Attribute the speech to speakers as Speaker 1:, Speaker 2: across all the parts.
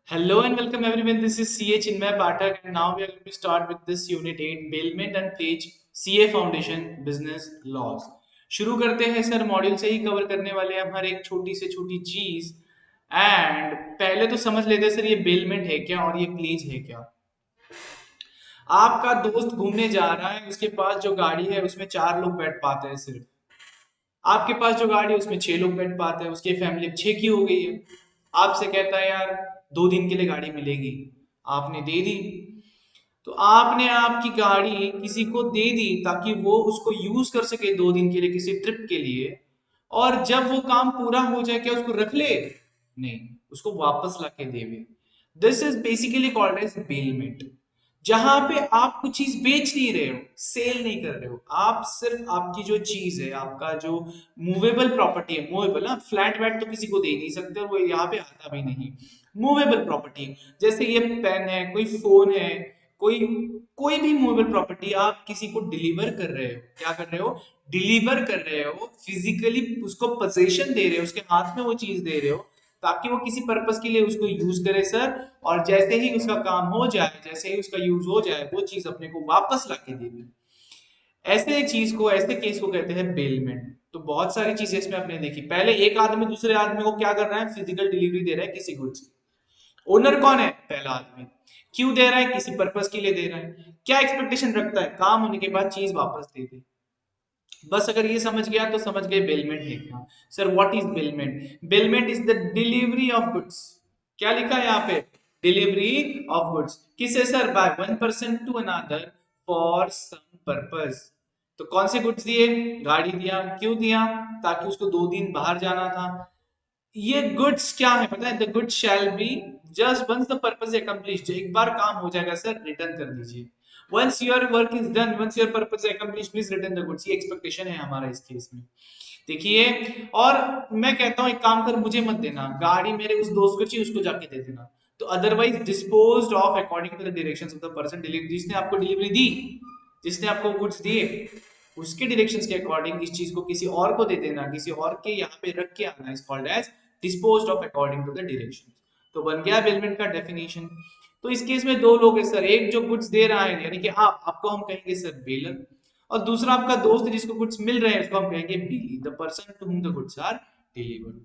Speaker 1: Hello and welcome everyone. This is CA Chinmay Pathak and now we are going to start with this Unit 8 Bailment and Page CA Foundation Business Laws. शुरू करते हैं sir module से ही cover करने वाले हैं हम हर एक छोटी से छोटी चीज एंड पहले तो समझ लेते हैं सर ये बेलमेंट है क्या और ये प्लेज है क्या। आपका दोस्त घूमने जा रहा है उसके पास जो गाड़ी है उसमें 4 लोग बैठ पाते हैं सिर्फ। आपके पास जो गाड़ी है उसमें 6 लोग बैठ पाते हैं उसकी फैमिली अब 6 की हो गई है। आपसे कहता है यार 2 दिन के लिए गाड़ी मिलेगी। आपने दे दी। तो आपने आपकी गाड़ी किसी को दे दी ताकि वो उसको यूज कर सके 2 दिन के लिए किसी ट्रिप के लिए। और जब वो काम पूरा हो जाए क्या उसको रख ले? नहीं, उसको वापस लाके देवे। This is basically called as bailment. जहां पे आप कुछ चीज बेच नहीं रहे हो, सेल नहीं कर रहे हो, आप सिर्फ आपकी जो चीज है, आपका जो मूवेबल प्रॉपर्टी है, मूवेबल ना, फ्लैट वैट तो किसी को दे नहीं सकते और वो यहाँ पे आता भी नहीं। मूवेबल प्रॉपर्टी जैसे ये पेन है, कोई फोन है, कोई कोई भी मूवेबल प्रॉपर्टी आप किसी को डिलीवर कर रहे हो। क्या कर रहे हो? डिलीवर कर रहे हो, फिजिकली उसको पोजेशन दे रहे हो, उसके हाथ में वो चीज दे रहे हो ताकि वो किसी पर्पस के लिए उसको यूज करे सर। और जैसे ही उसका काम हो जाए, जैसे ही उसका यूज हो जाए, वो चीज अपने को वापस लाके देगी। ऐसे चीज को, ऐसे केस को कहते हैं बेलमेंट। तो बहुत सारी चीजें इसमें आपने देखी। पहले एक आदमी दूसरे आदमी को क्या कर रहा है? फिजिकल डिलीवरी दे रहा है किसी गुड्स की। ओनर कौन है? पहला आदमी। क्यों दे रहा है? किसी पर्पस के लिए दे रहा है। क्या एक्सपेक्टेशन रखता है? काम होने के बाद चीज वापस दे दे। बस अगर ये समझ गया तो समझ गए बेलमेंट है क्या। Sir what is bailment? Bailment is the delivery of goods. क्या लिखा है यहाँ पे? Delivery of goods. किसे sir? By one person to another for some purpose. तो कौन से गुड्स दिए? गाड़ी दिया। क्यों दिया? ताकि उसको 2 दिन बाहर जाना था। ये गुड्स क्या है पता है? The goods shall be just once the purpose accomplished. एक बार काम हो जाएगा सर, रिटर्न कर दीजिए। Once your work is done, once your purpose accomplished, please return the goods. ये एक्सपेक्टेशन है हमारा इस केस में। देखिए, और मैं कहता हूं एक काम कर, मुझे मत देना गाड़ी, मेरे उस दोस्त को चाहिए, उसको जाके दे देना। तो otherwise disposed of according to the directions of the person delivery. जिसने आपको डिलीवरी दी, जिसने आपको गुड्स दिए, उसके डायरेक्शंस के अकॉर्डिंग इस चीज को किसी और को दे देना, किसी और के यहाँ पे रख के आना, is called as disposed of according to the directions. तो बन गया बेलमेंट का डेफिनेशन। तो इस केस में 2 लोग है सर। एक जो गुड्स दे रहा है यानी कि आप, आपको हम कहेंगे सर बेलर। और दूसरा आपका दोस्त जिसको गुड्स मिल रहे हैं उसको हम कहेंगे bailee, the person to whom the goods are delivered.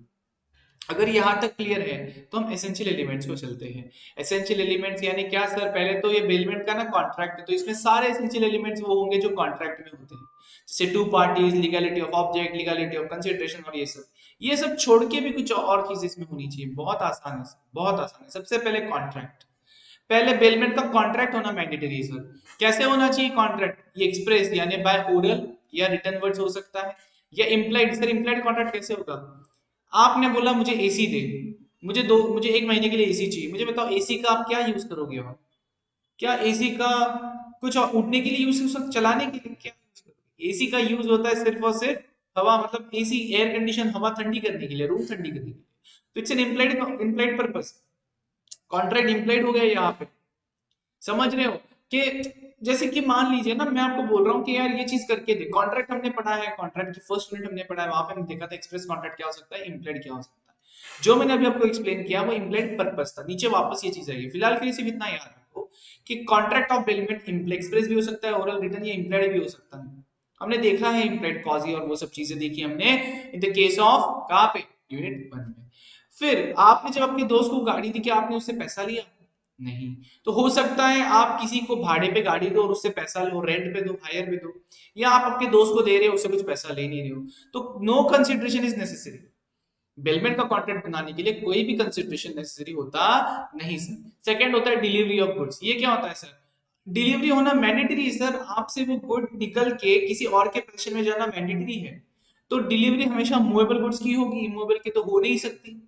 Speaker 1: अगर यहाँ तक क्लियर है तो हम एसेंशियल एलिमेंट्स को चलते हैं। एसेंशियल एलिमेंट्स यानी क्या सर? पहले तो ये बेलमेंट का ना कॉन्ट्रैक्ट है, तो इसमें सारे एसेंशियल एलिमेंट्स वो होंगे जो कॉन्ट्रैक्ट में होते हैं। जैसे two parties, legality of object, legality of consideration और ये सब छोड़ के भी कुछ और चीज इसमें होनी चाहिए। बहुत आसान है, बहुत आसान है। सबसे पहले कॉन्ट्रैक्ट। पहले बेलमेंट का कॉन्ट्रैक्ट होना मैंडेटरी है सर। कैसे होना चाहिए कॉन्ट्रैक्ट? ये एक्सप्रेस यानी बाय ओरल या रिटन वर्ड्स हो सकता है, या इम्प्लाइड। सर इम्प्लाइड कॉन्ट्रैक्ट कैसे होगा? आपने बोला मुझे एसी दे, मुझे 1 महीने के लिए एसी चाहिए। मुझे बताओ एसी का आप क्या यूज करोगे वहां? क्या एसी का कुछ और उड़ने के लिए यूज हो सकता, चलाने के लिए क्या यूज करोगे? एसी का यूज होता है सिर्फ और सिर्फ हवा, मतलब एसी एयर कंडीशन, हवा ठंडी करने के लिए, रूम ठंडी करने के लिए। तो it's an implied purpose. Contract implied हो गया यहाँ पे। समझ रहे हो? कि जैसे कि मान लीजिए ना, मैं आपको बोल रहा हूँ कि यार ये चीज करके दे। कॉन्ट्रैक्ट हमने पढ़ा है, कॉन्ट्रैक्ट की फर्स्ट यूनिट हमने पढ़ा है, वहां पे हमने देखा था एक्सप्रेस कॉन्ट्रैक्ट क्या हो सकता है, इम्प्लाइड क्या हो सकता है। जो मैंने अभी आपको एक्सप्लेन किया वो इम्प्लाइड पर्पस था। नीचे वापस ये चीज आएगी। फिलहाल के लिए सिर्फ इतना याद रखो कि कॉन्ट्रैक्ट ऑफ बेलमेंट एक्सप्रेस भी हो सकता है, ओरल, रिटन या इम्प्लाइड भी हो सकता है। हमने देखा है इम्प्लाइड कॉजी और वो सब चीजें देखी हमने इन द केस ऑफ कहाँ पे, यूनिट 1 में। फिर आपने जब अपने दोस्त को गाड़ी दी, क्या आपने उससे पैसा लिया? नहीं। तो हो सकता है आप किसी को भाड़े पे गाड़ी दो और उससे पैसा लो, रेंट पे दो, हायर पे दो, या आप अपने दोस्त को दे रहे हो, उससे कुछ पैसा ले नहीं रहे हो। तो no consideration is necessary. Bailment का कॉन्ट्रैक्ट बनाने के लिए कोई भी कंसिडरेशन नेसेसरी होता नहीं सर। सेकंड होता है डिलीवरी ऑफ गुड्स। ये क्या होता है सर? डिलीवरी होना मैंडेटरी है सर। आपसे वो गुड निकल के किसी और के पोजीशन में जाना मैंडेटरी है। तो डिलीवरी हमेशा मूवेबल गुड्स की होगी, इमूवेबल की तो हो नहीं सकती।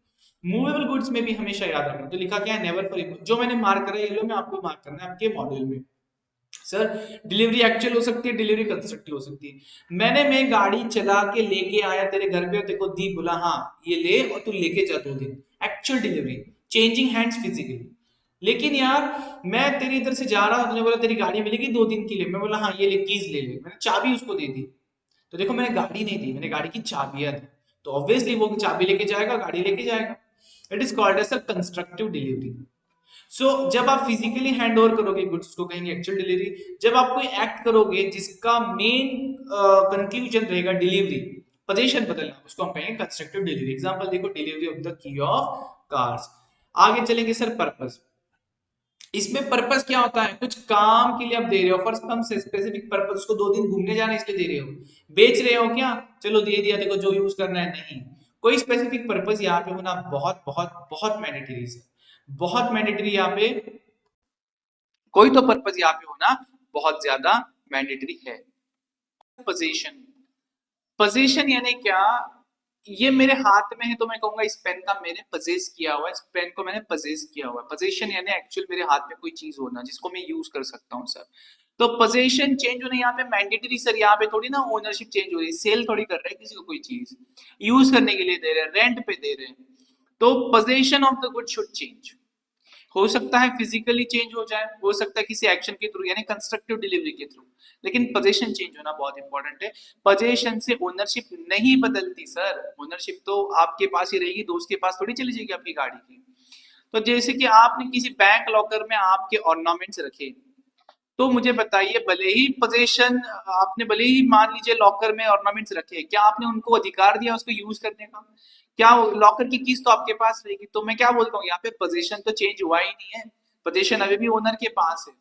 Speaker 1: मूवेबल गुड्स में भी हमेशा याद रखना। तो लिखा क्या है? Never for. जो मैंने मार्क करा है येलो में, आपको मार्क करना है आपके मॉड्यूल में। सर डिलीवरी एक्चुअल हो सकती है, डिलीवरी कंस्ट्रक्टिव हो सकती है। मैं गाड़ी चला के लेके आया तेरे घर पे और तेरे को दी, बोला हाँ ये ले और तू लेके जा 2 दिन। Actual delivery, changing hands physically. लेकिन यार मैं तेरी इधर से जा रहा हूँ, तूने बोला तेरी गाड़ी मिलेगी 2 दिन के लिए, मैं बोला हाँ ये ले कीज ले ले, मैंने चाबी उसको दे दी। तो देखो मैंने गाड़ी नहीं दी, मैंने गाड़ी की चाबियां दी। तो ऑब्वियसली वो चाबी लेके जाएगा, गाड़ी लेके जाएगा। It is called as a constructive delivery. जब आप फिजिकली हैंड ओवर करोगे गुड्स, उसको कहेंगे एक्चुअल डिलीवरी। जब आप कोई एक्ट करोगे जिसका मेन कंक्लूजन रहेगा डिलीवरी, पोजीशन बदलना, उसको हम कहेंगे कंस्ट्रक्टिव डिलीवरी। एग्जांपल देखो, delivery of the key of cars. आगे चलेंगे सर, पर्पस। इसमें पर्पस क्या होता है? कुछ काम के लिए आप दे रहे हो, फर्स्ट कम से स्पेसिफिक पर्पस, उसको 2 दिन घूमने जाना इसलिए दे रहे हो। बेच रहे हो क्या? चलो दे दिया, देखो जो यूज करना है, नहीं। कोई स्पेसिफिक पर्पस यहाँ पे होना बहुत बहुत बहुत मैंडेटरी है, बहुत मैंडेटरी यहाँ पे। कोई तो पर्पस यहाँ पे होना बहुत ज्यादा मैंडेटरी है। पोजीशन, पोजीशन यानी क्या? ये मेरे हाथ में है तो मैं कहूंगा इस पेन का मैंने पजेस किया हुआ है, इस पेन को मैंने पजेस किया हुआ है। पोजीशन यानी एक्चुअल मेरे हाथ में कोई चीज होना जिसको मैं यूज कर सकता हूँ सर। तो पोजीशन चेंज होना यहाँ पे मैंडेटरी सर। यहाँ पे थोड़ी ना ओनरशिप चेंज हो रही है, सेल थोड़ी कर रहे हैं किसी को कोई चीज, यूज करने के लिए दे रहे हैं, रेंट पे दे रहे हैं। तो position of the good should change. हो सकता है फिजिकली चेंज हो जाए, हो सकता है किसी एक्शन के थ्रू यानी कंस्ट्रक्टिव डिलीवरी के थ्रू, लेकिन पोजीशन चेंज होना बहुत इंपॉर्टेंट है। पोजीशन से ओनरशिप नहीं बदलती सर, ओनरशिप तो आपके पास ही रहेगी, दोस्त के पास थोड़ी चली जाएगी आपकी गाड़ी की। तो जैसे कि आपने किसी बैंक लॉकर में आपके ऑर्नामेंट्स रखे, तो मुझे बताइए, भले ही पोजीशन, आपने भले ही मान लीजिए लॉकर में ऑर्नामेंट्स रखे, क्या आपने उनको अधिकार दिया उसको यूज करने का? क्या लॉकर की कीज तो आपके पास रहेगी। तो मैं क्या बोलता हूँ यहाँ पे, पोजीशन तो चेंज हुआ ही नहीं है, पोजीशन अभी भी ओनर के पास है।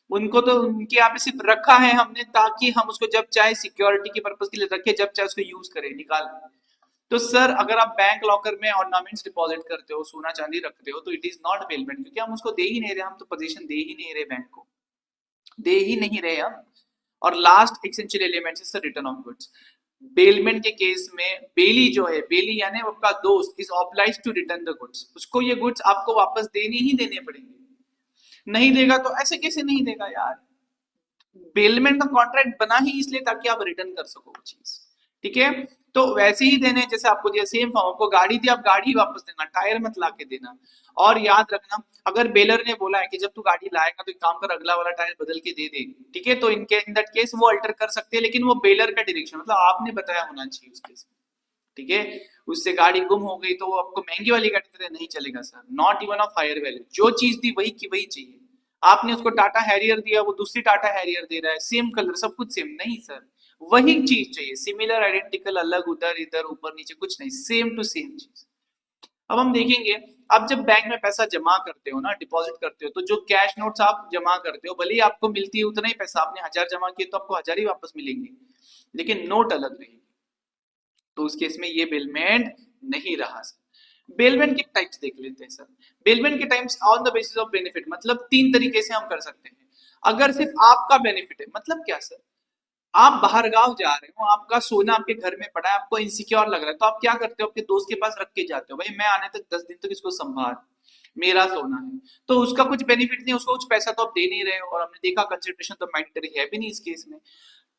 Speaker 1: उनको तो उनके यहाँ पे सिर्फ रखा है हमने, ताकि हम उसको जब चाहे सिक्योरिटी के पर्पज के लिए रखे, जब चाहे उसको यूज करें, निकाल। तो सर अगर आप बैंक लॉकर में ऑर्नामेंट्स डिपॉजिट करते हो, सोना चांदी रखते हो, तो इट इज नॉट बेलमेंट, क्योंकि हम उसको दे ही नहीं रहे, हम तो पोजीशन दे ही नहीं रहे बैंक को, दे ही नहीं रहे हम। और लास्ट एसेंशियल एलिमेंट है रिटर्न ऑफ गुड्स। बेलमेंट के केस में बेली जो है, बेली यानी आपका दोस्त, is obliged to return the goods. उसको ये गुड्स आपको वापस देने ही देने पड़ेंगे। नहीं देगा तो ऐसे कैसे नहीं देगा यार? बेलमेंट का कॉन्ट्रैक्ट बना ही इसलिए ताकि आप रिटर्न कर सको वो चीज, ठीक है? तो वैसे ही देने जैसे आपको दिया, सेम फॉर्म, आपको गाड़ी दी, आप गाड़ी वापस देना, टायर मत ला के देना। और याद रखना, अगर बेलर ने बोला है कि जब तू गाड़ी लाएगा तो एक काम कर, अगला वाला टायर बदल के दे दे, ठीक है, तो इनके इन दैट केस वो अल्टर कर सकते हैं, लेकिन वो बेलर का डायरेक्शन मतलब आपने बताया होना चाहिए उस केस में, ठीक है? उससे गाड़ी गुम हो गई तो वो आपको महंगी वाली गाड़ी तरह नहीं चलेगा sir, not even of higher value. जो चीज दी वही की वही चाहिए। आपने उसको टाटा हैरियर दिया, वो दूसरी टाटा हैरियर दे रहा है, सेम कलर सब कुछ सेम, नहीं सर, वही चीज चाहिए, सिमिलर आइडेंटिकल, अलग उधर इधर ऊपर नीचे कुछ नहीं, सेम टू सेम चीज। अब हम देखेंगे, अब जब बैंक में पैसा जमा करते हो ना, डिपॉजिट करते हो, तो जो कैश नोट्स आप जमा करते हो, भले ही आपको मिलती है उतना ही पैसा, आपने 1000 जमा किए तो आपको 1000 ही वापस मिलेंगे, लेकिन नोट अलग रहेगी। तो उस केस में ये बेलमेंट नहीं रहा सर। बेलमेंट के टाइप्स देख लेते हैं सर। बेलमेंट के types on the basis of benefit, मतलब 3 तरीके से हम कर सकते हैं। अगर सिर्फ आपका बेनिफिट है, मतलब क्या सर? आप बाहर गांव जा रहे हो, आपका सोना आपके घर में पड़ा है, आपको इनसिक्योर लग रहा है, तो आप क्या करते हो? आपके दोस्त के पास रख के जाते हो, भाई मैं आने तक 10 दिन तक इसको संभाल, मेरा सोना है। तो उसका कुछ बेनिफिट नहीं, उसको कुछ पैसा तो आप दे नहीं रहे हो, और हमने देखा कंसिडरेशन तो मैंडेटरी है भी नहीं इस केस में।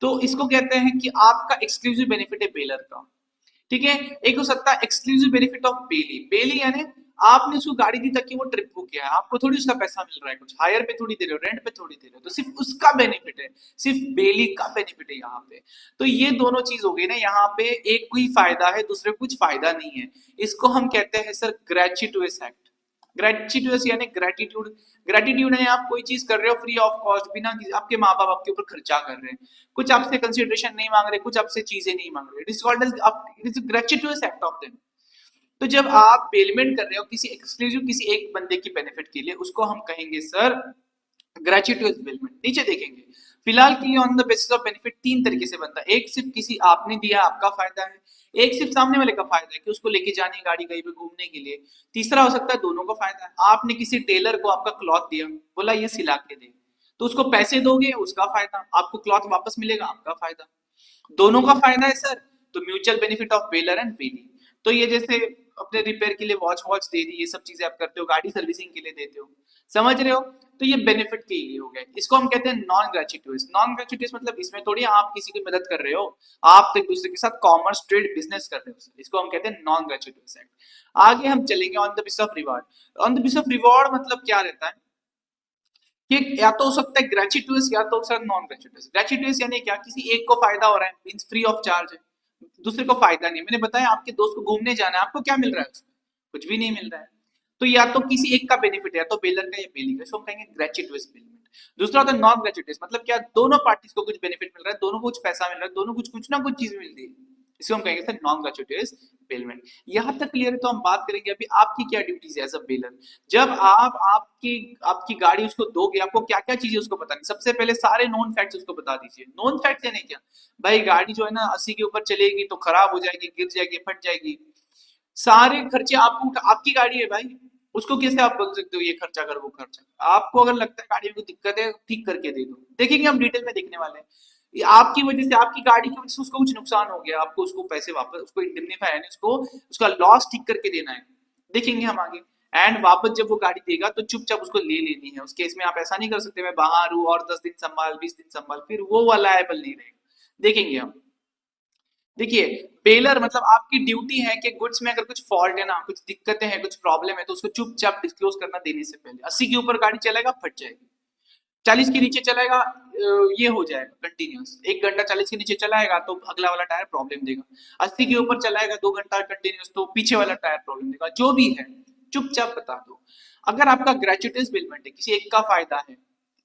Speaker 1: तो इसको कहते हैं कि आपका एक्सक्लूसिव बेनिफिट है बेलर का, ठीक है? एक हो सकता है एक्सक्लूसिव बेनिफिट ऑफ बेली। बेली यानी आपने उसको गाड़ी दी ताकि वो ट्रिप बुक किया है, आपको थोड़ी उसका पैसा मिल रहा है, कुछ हायर पे थोड़ी दे रहे हो, रेंट पे थोड़ी दे रहे हो, तो सिर्फ उसका बेनिफिट है, सिर्फ बेली का बेनिफिट है यहाँ पे। तो ये दोनों चीज हो गई ना, यहाँ पे एक कोई फायदा है, दूसरे को कुछ फायदा नहीं है। इसको हम कहते हैं सर ग्रेचुटोस एक्ट। ग्रेचुटोस यानी ग्रेटिट्यूड। ग्रेटिट्यूड है, आप कोई चीज कर रहे हो फ्री ऑफ कॉस्ट, बिना आपके माँ बाप आपके ऊपर खर्चा कर रहे हैं, कुछ आपसे कंसिडरेशन नहीं मांग रहे, कुछ आपसे चीजें नहीं मांग रहे, it is called as, it is gratuitous act of them. तो जब आप पेमेंट कर रहे हो किसी एक्सक्लूसिव, किसी एक बंदे की बेनिफिट के लिए, उसको हम कहेंगे सर ग्रेचुटोस पेमेंट। नीचे देखेंगे, फिलहाल के लिए on the basis of benefit 3 तरीके से बनता है। एक सिर्फ किसी आपने दिया, आपका फायदा है। एक सिर्फ सामने वाले का फायदा है कि उसको लेके जानी गाड़ी कहीं पे घूमने के लिए। तीसरा हो सकता है दोनों का फायदा है, आपने किसी टेलर को आपका क्लॉथ दिया, बोला ये सिला के दे, तो उसको पैसे दोगे, उसका फायदा, आपको क्लॉथ वापस मिलेगा, आपका फायदा, दोनों का फायदा है सर। तो mutual benefit of bailor and bailee. तो ये जैसे अपने रिपेयर के लिए वॉच वॉच दे दी, ये सब चीजें आप करते हो, गाड़ी सर्विसिंग के लिए देते हो, समझ रहे हो? तो ये बेनिफिट के लिए हो गए, इसको हम कहते हैं नॉन ग्रेचुटोस। नॉन ग्रेचुटोस मतलब इसमें थोड़ी आप किसी की मदद कर रहे हो, आप एक दूसरे के साथ कॉमर्स ट्रेड बिजनेस कर रहे हो, इसको हम कहते हैं नॉन ग्रेचुटोस एक्ट। आगे हम चलेंगे on the basis of reward. On the basis of reward मतलब क्या रहता है कि या तो हो सकता है ग्रेचुटोस या तो सर नॉन ग्रेचुटोस। ग्रेचुटोस यानी क्या? किसी एक को फायदा हो रहा है, मींस फ्री ऑफ चार्ज है, दूसरे को फायदा नहीं। मैंने बताया आपके दोस्त को घूमने जाना है, आपको क्या मिल रहा है उसमें? कुछ भी नहीं मिल रहा है।
Speaker 2: तो या तो किसी एक का बेनिफिट है, या तो बेलर का या बेली का, इसको हम कहेंगे ग्रेचुइटस बेनिफिट। दूसरा होता है नॉन ग्रेचुइटस, मतलब क्या, दोनों पार्टीज को कुछ बेनिफिट मिल रहा है, दोनों को कुछ पैसा मिल रहा है, दोनों कुछ कुछ ना कुछ चीज मिल रही है, इसको हम कहेंगे सर नॉन ग्रेचुइटस पेमेंट। यहां तक क्लियर है? तो हम बात करेंगे अभी आपकी क्या ड्यूटीज है एज अ बेलर। जब आप आपकी आपकी गाड़ी उसको दोगे, आपको क्या क्या चीजें उसको बतानी, सबसे पहले सारे नॉन फैक्ट्स उसको बता दीजिए। नॉन फैक्ट्स यानी क्या, भाई गाड़ी जो है ना 80 के ऊपर चलेगी तो खराब हो जाएगी, गिर जाएगी, फट जाएगी, सारे खर्चे आपको आपकी गाड़ी है भाई, उसको कैसे आप बोल सकते हो ये खर्चा कर वो खर्चा। आपको अगर लगता है गाड़ी में कोई दिक्कत है, ठीक करके दे दो, देखेंगे हम डिटेल में देखने वाले हैं। ये आपकी वजह से, आपकी गाड़ी की वजह से उसको कुछ नुकसान हो गया, आपको उसको पैसे वापस, उसको इंडेमनिफाई यानी उसको उसका लॉस ठीक करके देना है, देखेंगे हम आगे। एंड वापस जब वो गाड़ी देगा तो चुपचाप उसको ले लेनी है। उस केस में आप ऐसा नहीं कर सकते मैं बाहर हूँ और 10 दिन संभाल, 20 दिन संभाल, फिर वो वाला एबल नहीं रहेगा, देखेंगे हम। देखिए, पेलर मतलब आपकी ड्यूटी है कि गुड्स में अगर कुछ फॉल्ट है ना, कुछ दिक्कतें हैं, कुछ प्रॉब्लम है, तो उसको चुपचाप डिस्क्लोज करना देने से पहले। 80 के ऊपर गाड़ी चलेगा फट जाएगी, 40 के नीचे चलाएगा ये हो जाएगा कंटिन्यूस, 1 घंटा 40 के नीचे चलाएगा तो अगला वाला टायर प्रॉब्लम देगा, 80 के ऊपर चलाएगा 2 घंटा कंटिन्यूस तो पीछे वाला टायर प्रॉब्लम देगा, जो भी है चुपचाप बता दो। अगर आपका ग्रेचुइटीज बिलमेंट है, किसी एक का फायदा है,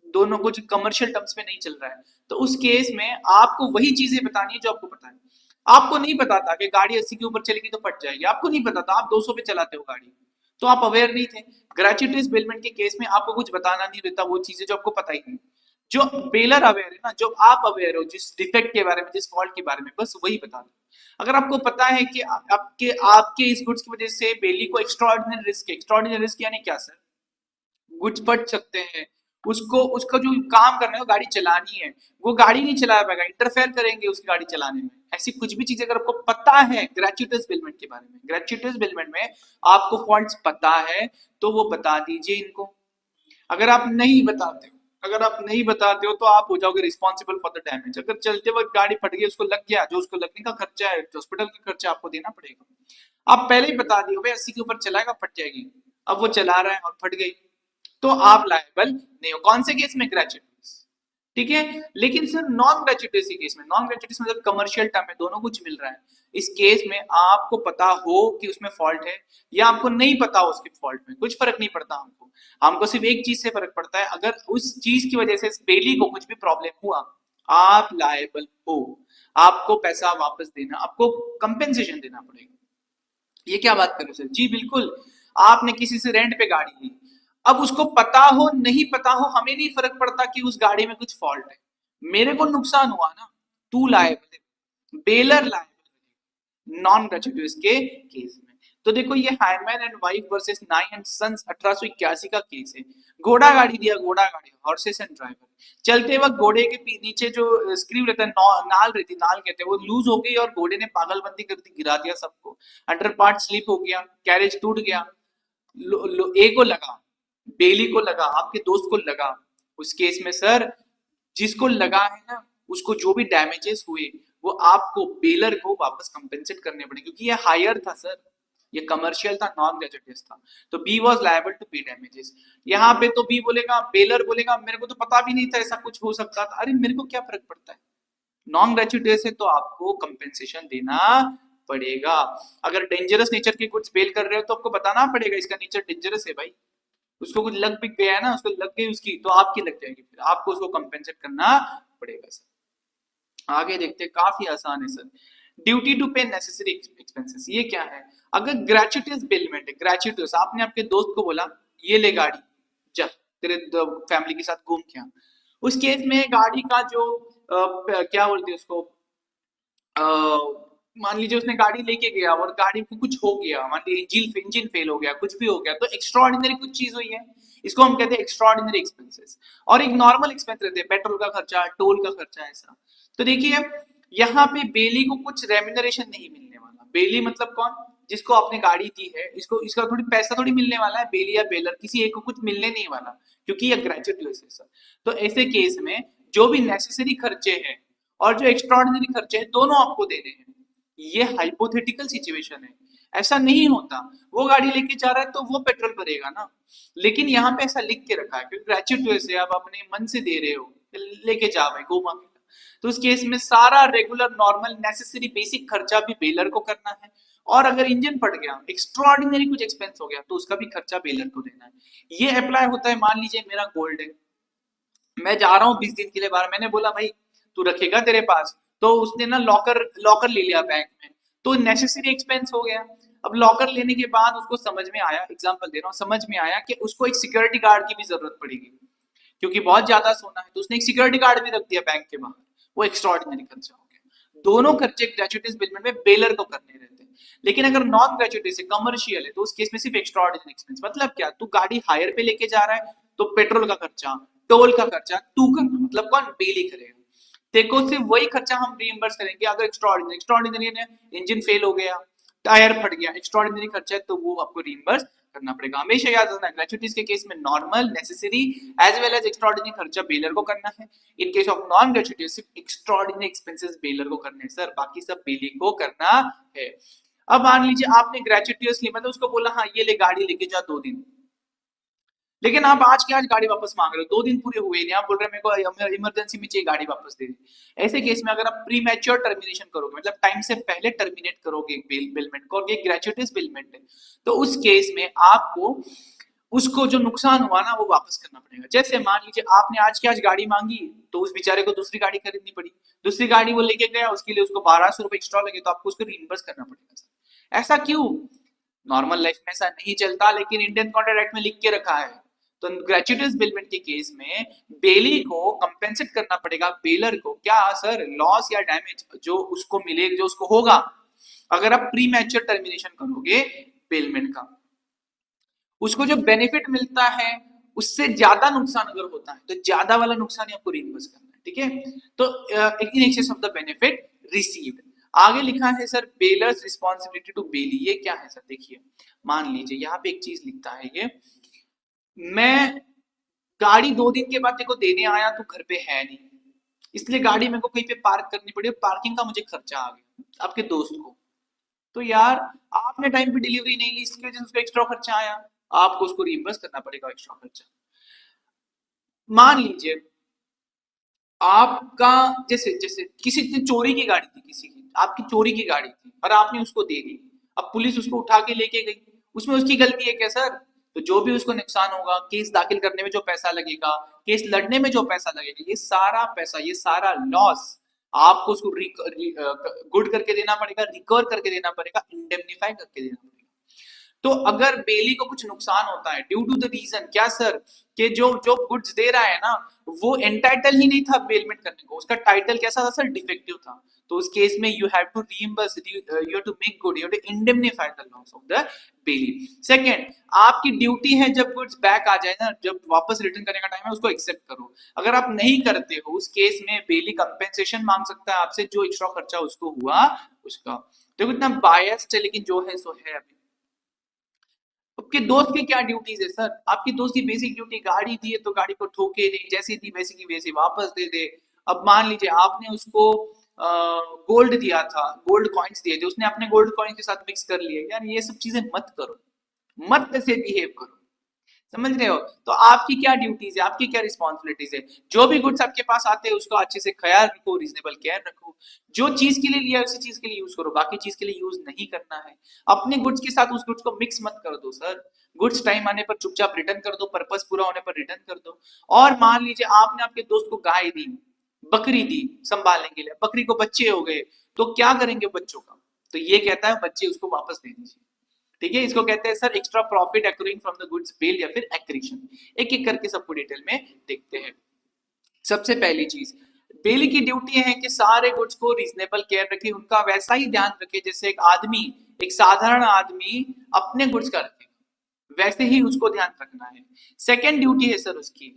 Speaker 2: दोनों कुछ कमर्शियल टर्म्स में नहीं चल रहा है, तो उस केस में आपको वही चीजें बतानी है जो आपको पता है। आपको नहीं पता था कि गाड़ी 80 के ऊपर चलेगी तो फट जाएगी, आपको नहीं पता था, आप 200 पे चलाते हो गाड़ी, तो आप अवेयर नहीं थे। ग्रेचुइटीज बिलमेंट के केस में आपको कुछ बताना नहीं रहता, वो चीजें जो आपको पता ही नहीं। जो बेलर अवेयर है ना, जो आप अवेयर हो जिस डिफेक्ट के बारे में, जिस फॉल्ट के बारे में, बस वही बता दो। अगर आपको पता है कि आपके आपके इस गुड्स की वजह से बेली को एक्स्ट्राऑर्डिनरी रिस्क है, एक्स्ट्राऑर्डिनरी रिस्क यानी क्या सर, गुड्स फट सकते हैं, उसको उसका जो काम करना है वो गाड़ी चलानी है, वो गाड़ी नहीं चला पाएगा, इंटरफेयर करेंगे उसकी गाड़ी चलाने में, ऐसी कुछ भी चीज अगर आपको पता है ग्रेचुइटस बिलमेंट के बारे में, ग्रेचुइटस बिलमेंट में आपको फॉल्ट्स पता है, तो वो बता दीजिए इनको। अगर आप नहीं बताते हो, अगर आप नहीं बताते हो तो आप हो जाओगे रिस्पॉन्सिबल फॉर द डैमेज। अगर चलते वक्त गाड़ी फट गई, उसको लग गया, जो उसको लगने का खर्चा है, हॉस्पिटल का खर्चा आपको देना पड़ेगा। आप पहले ही बता दियो भाई 80 के ऊपर चलाएगा फट जाएगी, अब वो चला रहा है और फट गई, तो आप लायबल नहीं हो। कौन से केस में, ग्रेचुइटीज, ठीक है। लेकिन सर नॉन ग्रेचुइटीज के केस में, नॉन ग्रेचुइटीज मतलब कमर्शियल टर्म है, दोनों कुछ मिल रहा है, इस केस में आपको पता हो कि उसमें फॉल्ट है या आपको नहीं पता हो उसके फॉल्ट में, कुछ फर्क नहीं पड़ता हमको। हमको सिर्फ एक चीज से फर्क पड़ता है, अगर उस चीज की वजह से बेली को कुछ भी प्रॉब्लम हुआ, आप लायबल हो, आपको पैसा वापस देना, आपको कंपेंसेशन देना पड़ेगा। ये क्या बात कर रहे हो सर? जी बिल्कुल। आपने किसी से रेंट पे गाड़ी ली, अब उसको पता हो नहीं पता हो, हमें नहीं फर्क पड़ता कि उस गाड़ी में कुछ फॉल्ट है, मेरे को नुकसान हुआ ना, तू लायबल है, बेलर लायबल, नॉन ग्रेचुइटोस के केस में। तो देखो ये हायरमैन एंड वाइफ वर्सेस नाई एंड सन्स 1881 का केस है। घोड़ा गाड़ी दिया, घोड़ा गाड़ी, हॉर्सेस एंड ड्राइवर, चलते वक्त घोड़े के नीचे जो स्क्रीव रहता है, नाल रहती, नाल कहते हैं, वो लूज हो गई और घोड़े ने पागलबंदी कर दी, गिरा दिया सबको, अंडर पार्ट स्लिप हो गया, कैरेज टूट गया, ए को लगा, बेली को लगा, आपके दोस्त को लगा, उस केस में सर जिसको लगा है ना, उसको जो भी डैमेजेस हुए वो आपको बेलर को वापस कंपेंसेट करने पड़े, क्योंकि ये हायर था सर, ये कमर्शियल था, नॉन ग्रेचुइटस था, तो बी वाज लायबल टू पे डैमेजेस। यहाँ पे तो बी बोलेगा, बेलर बोलेगा मेरे को तो पता भी नहीं था ऐसा कुछ हो सकता था, अरे मेरे को क्या फर्क पड़ता है, नॉन ग्रेचुइटस है तो आपको कंपेंसेशन देना पड़ेगा। अगर डेंजरस नेचर के गुड्स बेल कर रहे हो तो आपको बताना पड़ेगा इसका नेचर डेंजरस है भाई, उसको कुछ लग भी गया है ना, उसको लग गई उसकी तो आपकी लग जाएगी, फिर आपको उसको कंपेंसेट करना पड़ेगा सर। आगे देखते हैं, काफी आसान है सर। ड्यूटी टू पे नेसेसरी एक्सपेंसेस, ये क्या है? अगर ग्रेचुइटस बिलमेंट है, ग्रेचुइटस आपने आपके दोस्त को बोला ये ले गाड़ी, जा तेरे फैमिली के साथ घूम के आ, उस केस में गाड़ी का जो क्या बोलते हैं उसको, मान लीजिए उसने गाड़ी लेके गया और गाड़ी को कुछ हो गया, मान लीजिए इंजन फेल हो गया, कुछ भी हो गया, तो एक्स्ट्रा ऑर्डिनरी कुछ चीज हुई है, इसको हम कहते हैं एक्स्ट्रा ऑर्डिनरी एक्सपेंसेस। और एक नॉर्मल एक्सपेंस रहते हैं, पेट्रोल का खर्चा, टोल का खर्चा, ऐसा। तो देखिए यहाँ पे बेली को कुछ रेम्यूनरेशन नहीं मिलने वाला। बेली मतलब कौन? जिसको आपने गाड़ी दी है, इसको इसका थोड़ी पैसा थोड़ी मिलने वाला है, बेली या बेलर किसी एक को कुछ मिलने नहीं वाला, क्योंकि ये ग्रेचुइटी है। तो ऐसे केस में जो भी नेसेसरी खर्चे हैं और जो एक्स्ट्राऑर्डिनरी खर्चे हैं, दोनों आपको देने हैं। ये हाइपोथेटिकल सिचुएशन है, ऐसा नहीं होता। वो गाड़ी लेके जा रहा है तो वो पेट्रोल भरेगा ना, लेकिन यहाँ पे ऐसा लिख के रखा है क्योंकि ग्रेचुइटी से आप अपने मन से दे रहे हो, लेके जा भाई घुमा के, तो उस केस में सारा रेगुलर नॉर्मल नेसेसरी बेसिक खर्चा भी बेलर को करना है, और अगर इंजन फट गया, एक्स्ट्राऑर्डिनरी कुछ एक्सपेंस हो गया, तो उसका भी खर्चा बेलर को देना है। ये अप्लाई होता है, मान लीजिए मेरा गोल्ड है, मैं जा रहा हूँ 20 दिन के लिए बाहर, मैंने बोला भाई तू रखेगा तेरे पास, तो उसने ना लॉकर लॉकर ले लिया बैंक में, तो नेसेसरी एक्सपेंस हो गया। अब लॉकर लेने के बाद उसको समझ में आया, एग्जांपल दे रहा हूँ, समझ में आया कि उसको एक सिक्योरिटी गार्ड की भी जरूरत पड़ेगी, क्योंकि बहुत ज्यादा सोना है, तो उसने एक सिक्योरिटी गार्ड भी रख दिया बैंक के बाहर, वो एक्स्ट्राऑर्डिनरी खर्चा हो गया। दोनों खर्चे ग्रेचुइटीज बिलमेंट में बेलर को करने रहते हैं। लेकिन अगर नॉन ग्रेचुइटीज है, कमर्शियल है, तो उस केस में सिर्फ एक्स्ट्राऑर्डिनरी एक्सपेंस, मतलब क्या, तू गाड़ी हायर पे लेके जा रहा है, तो पेट्रोल का खर्चा, टोल का खर्चा तू करना, मतलब कौन, बेली करेगा। देखो सिर्फ वही खर्चा हम रीइंबर्स करेंगे अगर एक्स्ट्राऑर्डिनरी, एक्स्ट्राऑर्डिनरी ने इंजन फेल हो गया, टायर फट गया, एक्स्ट्राऑर्डिनरी खर्चा है, तो वो आपको रीइंबर्स करना पड़ेगा। हमेशा याद रखना, ग्रेचुइटीज के केस में normal, necessary as well as extraordinary खर्चा बेलर को करना है। In case of non gratuitous सिर्फ एक्स्ट्राऑर्डिनरी एक्सपेंसेस बेलर को करने हैं सर, बाकी सब बेली को करना है। अब मान लीजिए आपने ग्रेचुइटियसली मतलब उसको बोला हाँ ये ले गाड़ी लेके जा 2 दिन, लेकिन आप आज के आज गाड़ी वापस मांग रहे हो, 2 दिन पूरे हुए नहीं, आप बोल रहे हैं मेरे को इमरजेंसी में चाहिए, गाड़ी वापस दे दे। ऐसे केस में अगर आप प्री मैच्योर टर्मिनेशन करोगे, मतलब टाइम से पहले टर्मिनेट करोगे बिलमेंट को, और ये ग्रेचुइटीज बिलमेंट है, तो उस केस में आपको उसको जो नुकसान हुआ ना वो वापस करना पड़ेगा। जैसे मान लीजिए आपने आज की आज गाड़ी मांगी, तो उस बेचारे को दूसरी गाड़ी खरीदनी पड़ी, दूसरी गाड़ी वो लेके गया, उसके लिए उसको 1200 रुपए एक्स्ट्रा लगे, तो आपको उसको रिइंबर्स करना पड़ेगा। ऐसा क्यों? नॉर्मल लाइफ में ऐसा नहीं चलता, लेकिन इंडियन कॉन्ट्रैक्ट एक्ट में लिख के रखा है। तो ग्रेचुइटीज बिलमेंट के केस में बेली को कंपेंसेट करना पड़ेगा बेलर को, क्या सर, लॉस या डैमेज जो उसको मिलेगा, जो उसको होगा अगर आप प्री मैच्योर टर्मिनेशन करोगे बेलमेंट का। उसको जो बेनिफिट मिलता है उससे ज्यादा नुकसान अगर होता है, तो ज्यादा वाला नुकसान ही आपको रिइंबर्स करना है, ठीक है। तो in excess of the benefit received. आगे लिखा है सर बेलर्स रिस्पॉन्सिबिलिटी टू बेली, ये क्या है सर, देखिए मान लीजिए यहाँ पे एक चीज लिखता है, ये मैं गाड़ी 2 दिन के बाद देखो देने आया, तो घर पे है नहीं, इसलिए गाड़ी मेरे को कहीं पे पार्क करनी पड़ी, पार्किंग का मुझे खर्चा आ गया आपके दोस्त को, तो यार आपने टाइम पे डिलीवरी नहीं ली, इसकी वजह से उसको एक्स्ट्रा खर्चा आया, आपको उसको रिइंबर्स करना पड़ेगा एक्स्ट्रा खर्चा। मान लीजिए आपका, जैसे जैसे किसी ने चोरी की गाड़ी थी, किसी की आपकी चोरी की गाड़ी थी और आपने उसको दे दी, अब पुलिस उसको उठा के लेके गई, उसमें उसकी गलती है क्या सर? तो जो भी उसको नुकसान होगा, केस दाखिल करने में जो पैसा लगेगा, केस लड़ने में जो पैसा लगेगा, ये सारा पैसा, ये सारा लॉस आपको उसको गुड करके देना पड़ेगा, रिकवर करके देना पड़ेगा, इंडेमनीफाई करके देना पड़ेगा। तो अगर बेली को कुछ नुकसान होता है ड्यू टू द रीजन, क्या सर, कि जो जो गुड्स दे रहा है ना वो एंटाइटल ही नहीं था बेलमेंट करने को, उसका टाइटल कैसा था सर, डिफेक्टिव था, तो उस केस में you have to reimburse, you have to make good, you have to indemnify the loss of the bailee. Second, आपकी ड्यूटी है जब गुड्स बैक आ जाए ना, जब वापस रिटर्न करने का टाइम है, उसको एक्सेप्ट करो। अगर आप नहीं करते हो, उस केस में बेली कंपेंसेशन मांग सकता है आपसे, जो एक्स्ट्रा खर्चा उसको हुआ उसका। देखो इतना बायस्ड है, लेकिन जो है सो है। अभी आपके दोस्त की क्या ड्यूटीज है सर? आपकी दोस्त की बेसिक ड्यूटी, गाड़ी दी है तो गाड़ी को ठोके नहीं, जैसी दी वैसी की वैसी वापस दे दे। अब मान लीजिए आपने उसको गोल्ड दिया था, गोल्ड कॉइन्स दिए थे, उसने अपने गोल्ड कॉइन के साथ मिक्स कर लिए, यार ये सब चीजें मत करो, मत ऐसे बिहेव करो, समझ रहे हो? तो आपकी क्या ड्यूटीज है, आपकी क्या रिस्पॉन्सिबिलिटीज है, जो भी गुड्स आपके पास आते हैं उसका अच्छे से ख्याल रखो, रीजनेबल केयर रखो, जो चीज के लिए लिया उसी चीज के लिए यूज करो, बाकी चीज के लिए यूज नहीं करना है। अपने गुड्स के साथ उस गुड्स को मिक्स मत कर दो सर, गुड्स टाइम आने पर चुपचाप रिटर्न कर दो, पर्पस पूरा होने पर रिटर्न कर दो। और मान लीजिए आपने आपके दोस्त को गाय दी, बकरी दी संभालने के लिए, बकरी को बच्चे हो गए, तो क्या करेंगे बच्चों का? तो ये कहता है बच्चे उसको वापस दे दीजिए, ठीक है। इसको कहते हैं sir extra profit accruing from the goods paid या फिर एक्रीशन। एक एक करके सबको डिटेल में देखते हैं। सबसे पहली चीज, बेली की ड्यूटी है कि सारे गुड्स को रीजनेबल केयर रखे, उनका वैसा ही ध्यान रखे जैसे एक आदमी, एक साधारण आदमी अपने गुड्स का रखे, वैसे ही उसको ध्यान रखना है। सेकेंड ड्यूटी है सर उसकी,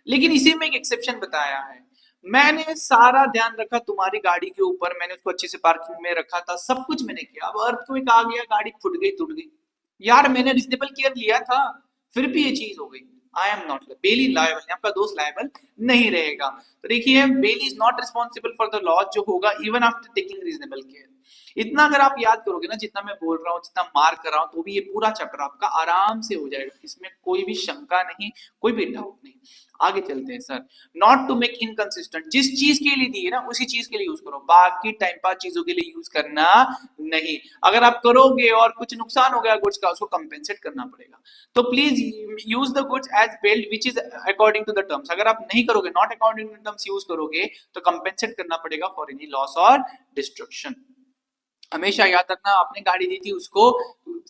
Speaker 2: लेकिन इसी में एक एक्सेप्शन बताया है, मैंने सारा ध्यान रखा तुम्हारी गाड़ी के ऊपर, मैंने उसको अच्छे से पार्किंग में रखा था, सब कुछ मैंने किया, अब अर्थक्वेक आ गया, गाड़ी फुट गई, टूट गई, यार मैंने रिजनेबल केयर लिया था, फिर भी ये चीज हो गई, I am not bailee liable, आपका दोस्त लायबल नहीं रहेगा। तो देखिए bailee is not responsible for the loss जो होगा even after taking reasonable care. इतना अगर आप याद करोगे ना, जितना मैं बोल रहा हूँ, जितना मार्क कर रहा हूँ, तो भी ये पूरा चैप्टर आपका आराम से हो जाएगा, इसमें कोई भी शंका नहीं, कोई भी डाउट नहीं। आगे चलते हैं sir. Not to make inconsistent, जिस चीज के लिए दी है ना उसी चीज के लिए यूज करो, बाकी टाइम पास चीजों के लिए यूज करना नहीं। अगर आप करोगे और कुछ नुकसान हो गया गुड्स का, उसको कंपेंसेट करना पड़ेगा। तो please use the goods as build which is according to the terms. अगर आप नहीं करोगे, not according to terms use करोगे, तो कंपेंसेट करना पड़ेगा फॉर एनी लॉस और डिस्ट्रक्शन। हमेशा याद रखना, आपने गाड़ी दी थी उसको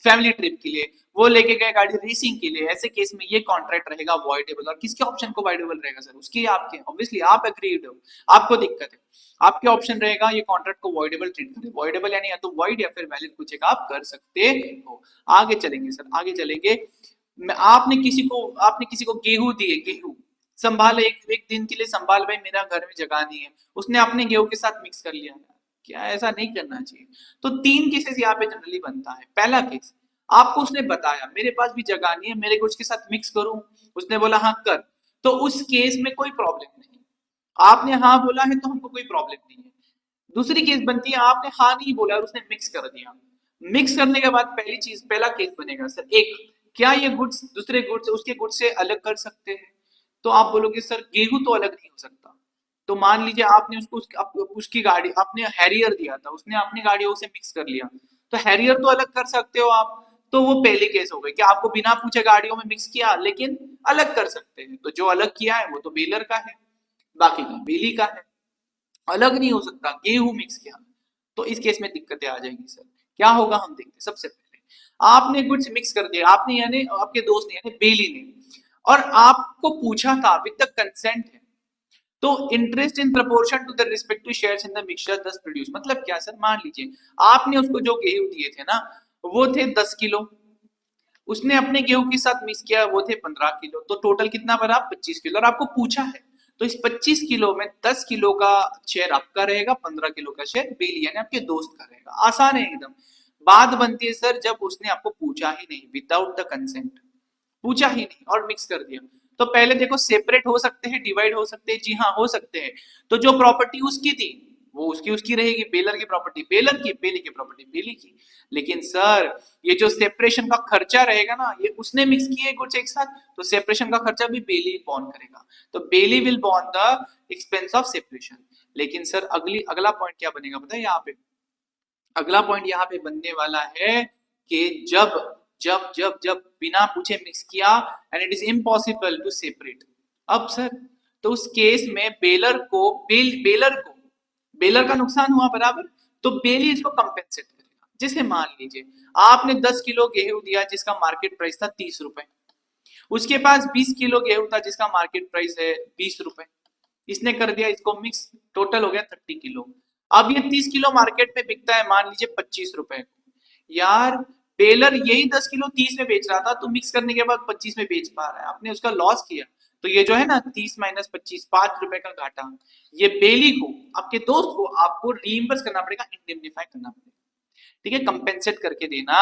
Speaker 2: फैमिली ट्रिप के लिए, वो लेके गए गाड़ी रेसिंग के लिए, ऐसे केस में ये कॉन्ट्रैक्ट रहेगा वॉइडेबल। और किसके ऑप्शन को वॉइडेबल रहेगा सर? उसके, आपके। ऑब्वियसली आप एग्रीड हो, आपको दिक्कत है, आपके ऑप्शन रहेगा ये कॉन्ट्रैक्ट को वॉइडेबल ट्रीट करे। वॉइडेबल यानी या तो वॉइड या फिर वैलिड, कुछ एक आप कर सकते हो। आगे चलेंगे सर, आगे चलेंगे। आपने किसी को गेहूं दिए, गेहूं संभाल, एक दिन के लिए संभाल, भाई मेरा घर में जगह नहीं है, उसने अपने गेहूं के साथ मिक्स कर लिया। क्या ऐसा नहीं करना चाहिए? तो 3 केसेस यहाँ पे जनरली बनता है। पहला केस, आपको उसने बताया मेरे पास भी जगह नहीं है, मेरे गुड्स के साथ मिक्स करूं, उसने बोला हाँ कर, तो उस केस में कोई प्रॉब्लम नहीं। आपने हाँ बोला है तो हमको कोई प्रॉब्लम नहीं है। दूसरी केस बनती है, आपने हाँ नहीं बोला और उसने मिक्स कर दिया। मिक्स करने के बाद पहला केस बनेगा सर, एक, क्या ये गुड्स दूसरे गुड्स उसके गुड्स से अलग कर सकते हैं? तो आप बोलोगे सर गेहूं तो अलग नहीं हो सकता। तो मान लीजिए आपने उसकी गाड़ी, आपने हैरियर दिया था, उसने अपनी गाड़ियों से मिक्स कर लिया, तो हैरियर तो अलग कर सकते हो आप। तो वो पहली केस हो गई कि आपको बिना पूछे गाड़ियों में मिक्स किया, लेकिन अलग कर सकते हैं। तो जो अलग किया है वो तो बेलर का है, बाकी का बेली का है, अलग नहीं हो सकता। गेहूं मिक्स किया तो इस केस में दिक्कतें आ जाएंगी सर। क्या होगा हम देखते हैं। सबसे पहले आपने गुड्स मिक्स कर दिया, आपने यानी आपके दोस्त ने यानी बेली ने, और आपको पूछा था विद द कंसेंट है, तो interest in proportion to the respective shares in the mixture thus produced. मतलब क्या सर? मान लीजिए आपने उसको जो गेहूं दिए थे ना, वो थे 10 किलो, उसने अपने गेहूं के साथ मिक्स किया, वो थे 15 किलो, तो टोटल कितना बना? 25 किलो। और आपको पूछा है, तो इस 25 किलो में 10 किलो का शेयर आपका रहेगा, 15 किलो का शेयर बेली यानी आपके दोस्त का रहेगा। आसान है एकदम। बात बनती है सर जब उसने आपको पूछा ही नहीं, विदाउट द कंसेंट, पूछा ही नहीं और मिक्स कर दिया। तो पहले देखो, सेपरेट हो सकते हैं, डिवाइड हो सकते हैं, जी हाँ हो सकते हैं। तो जो प्रॉपर्टी उसकी थी वो उसकी रहेगी, बेलर की प्रॉपर्टी बेलर की, बेली की प्रॉपर्टी बेली की। लेकिन सर ये जो सेपरेशन का खर्चा रहेगा ना, ये उसने मिक्स किए कुछ एक साथ, तो सेपरेशन का खर्चा भी बेली बॉर्न करेगा। तो bailee will born the expense of separation. लेकिन सर अगला पॉइंट क्या बनेगा पता है? यहाँ पे अगला पॉइंट यहाँ पे बनने वाला है कि जब जब जब जब बिना पूछे मिक्स किया and it is impossible to separate. अब सर तो उस केस में बेलर का नुकसान हुआ बराबर, तो बेली इसको कंपेंसेट करेगा। जैसे मान लीजिए आपने 10 किलो गेहूं दिया जिसका मार्केट प्राइस था 30 रुपए, उसके पास 20 किलो गेहूं था जिसका मार्केट प्राइस है 20 रुपए, इसने कर दिया इसको मिक्स, टोटल हो गया 30 किलो। अब ये 30 किलो मार्केट में बिकता है मान लीजिए 25 रुपए। यार बेलर यही 10 किलो 30 में बेच रहा था, तो मिक्स करने के बाद 25 में बेच पा रहा है, आपने उसका लॉस किया। तो ये जो है ना 30 माइनस 25, 5 रुपए का घाटा, ये बेली को, आपके दोस्त को आपको रीइंबर्स करना पड़ेगा, इंडेमनिफाई करना पड़ेगा, ठीक है, कंपेंसेट करके देना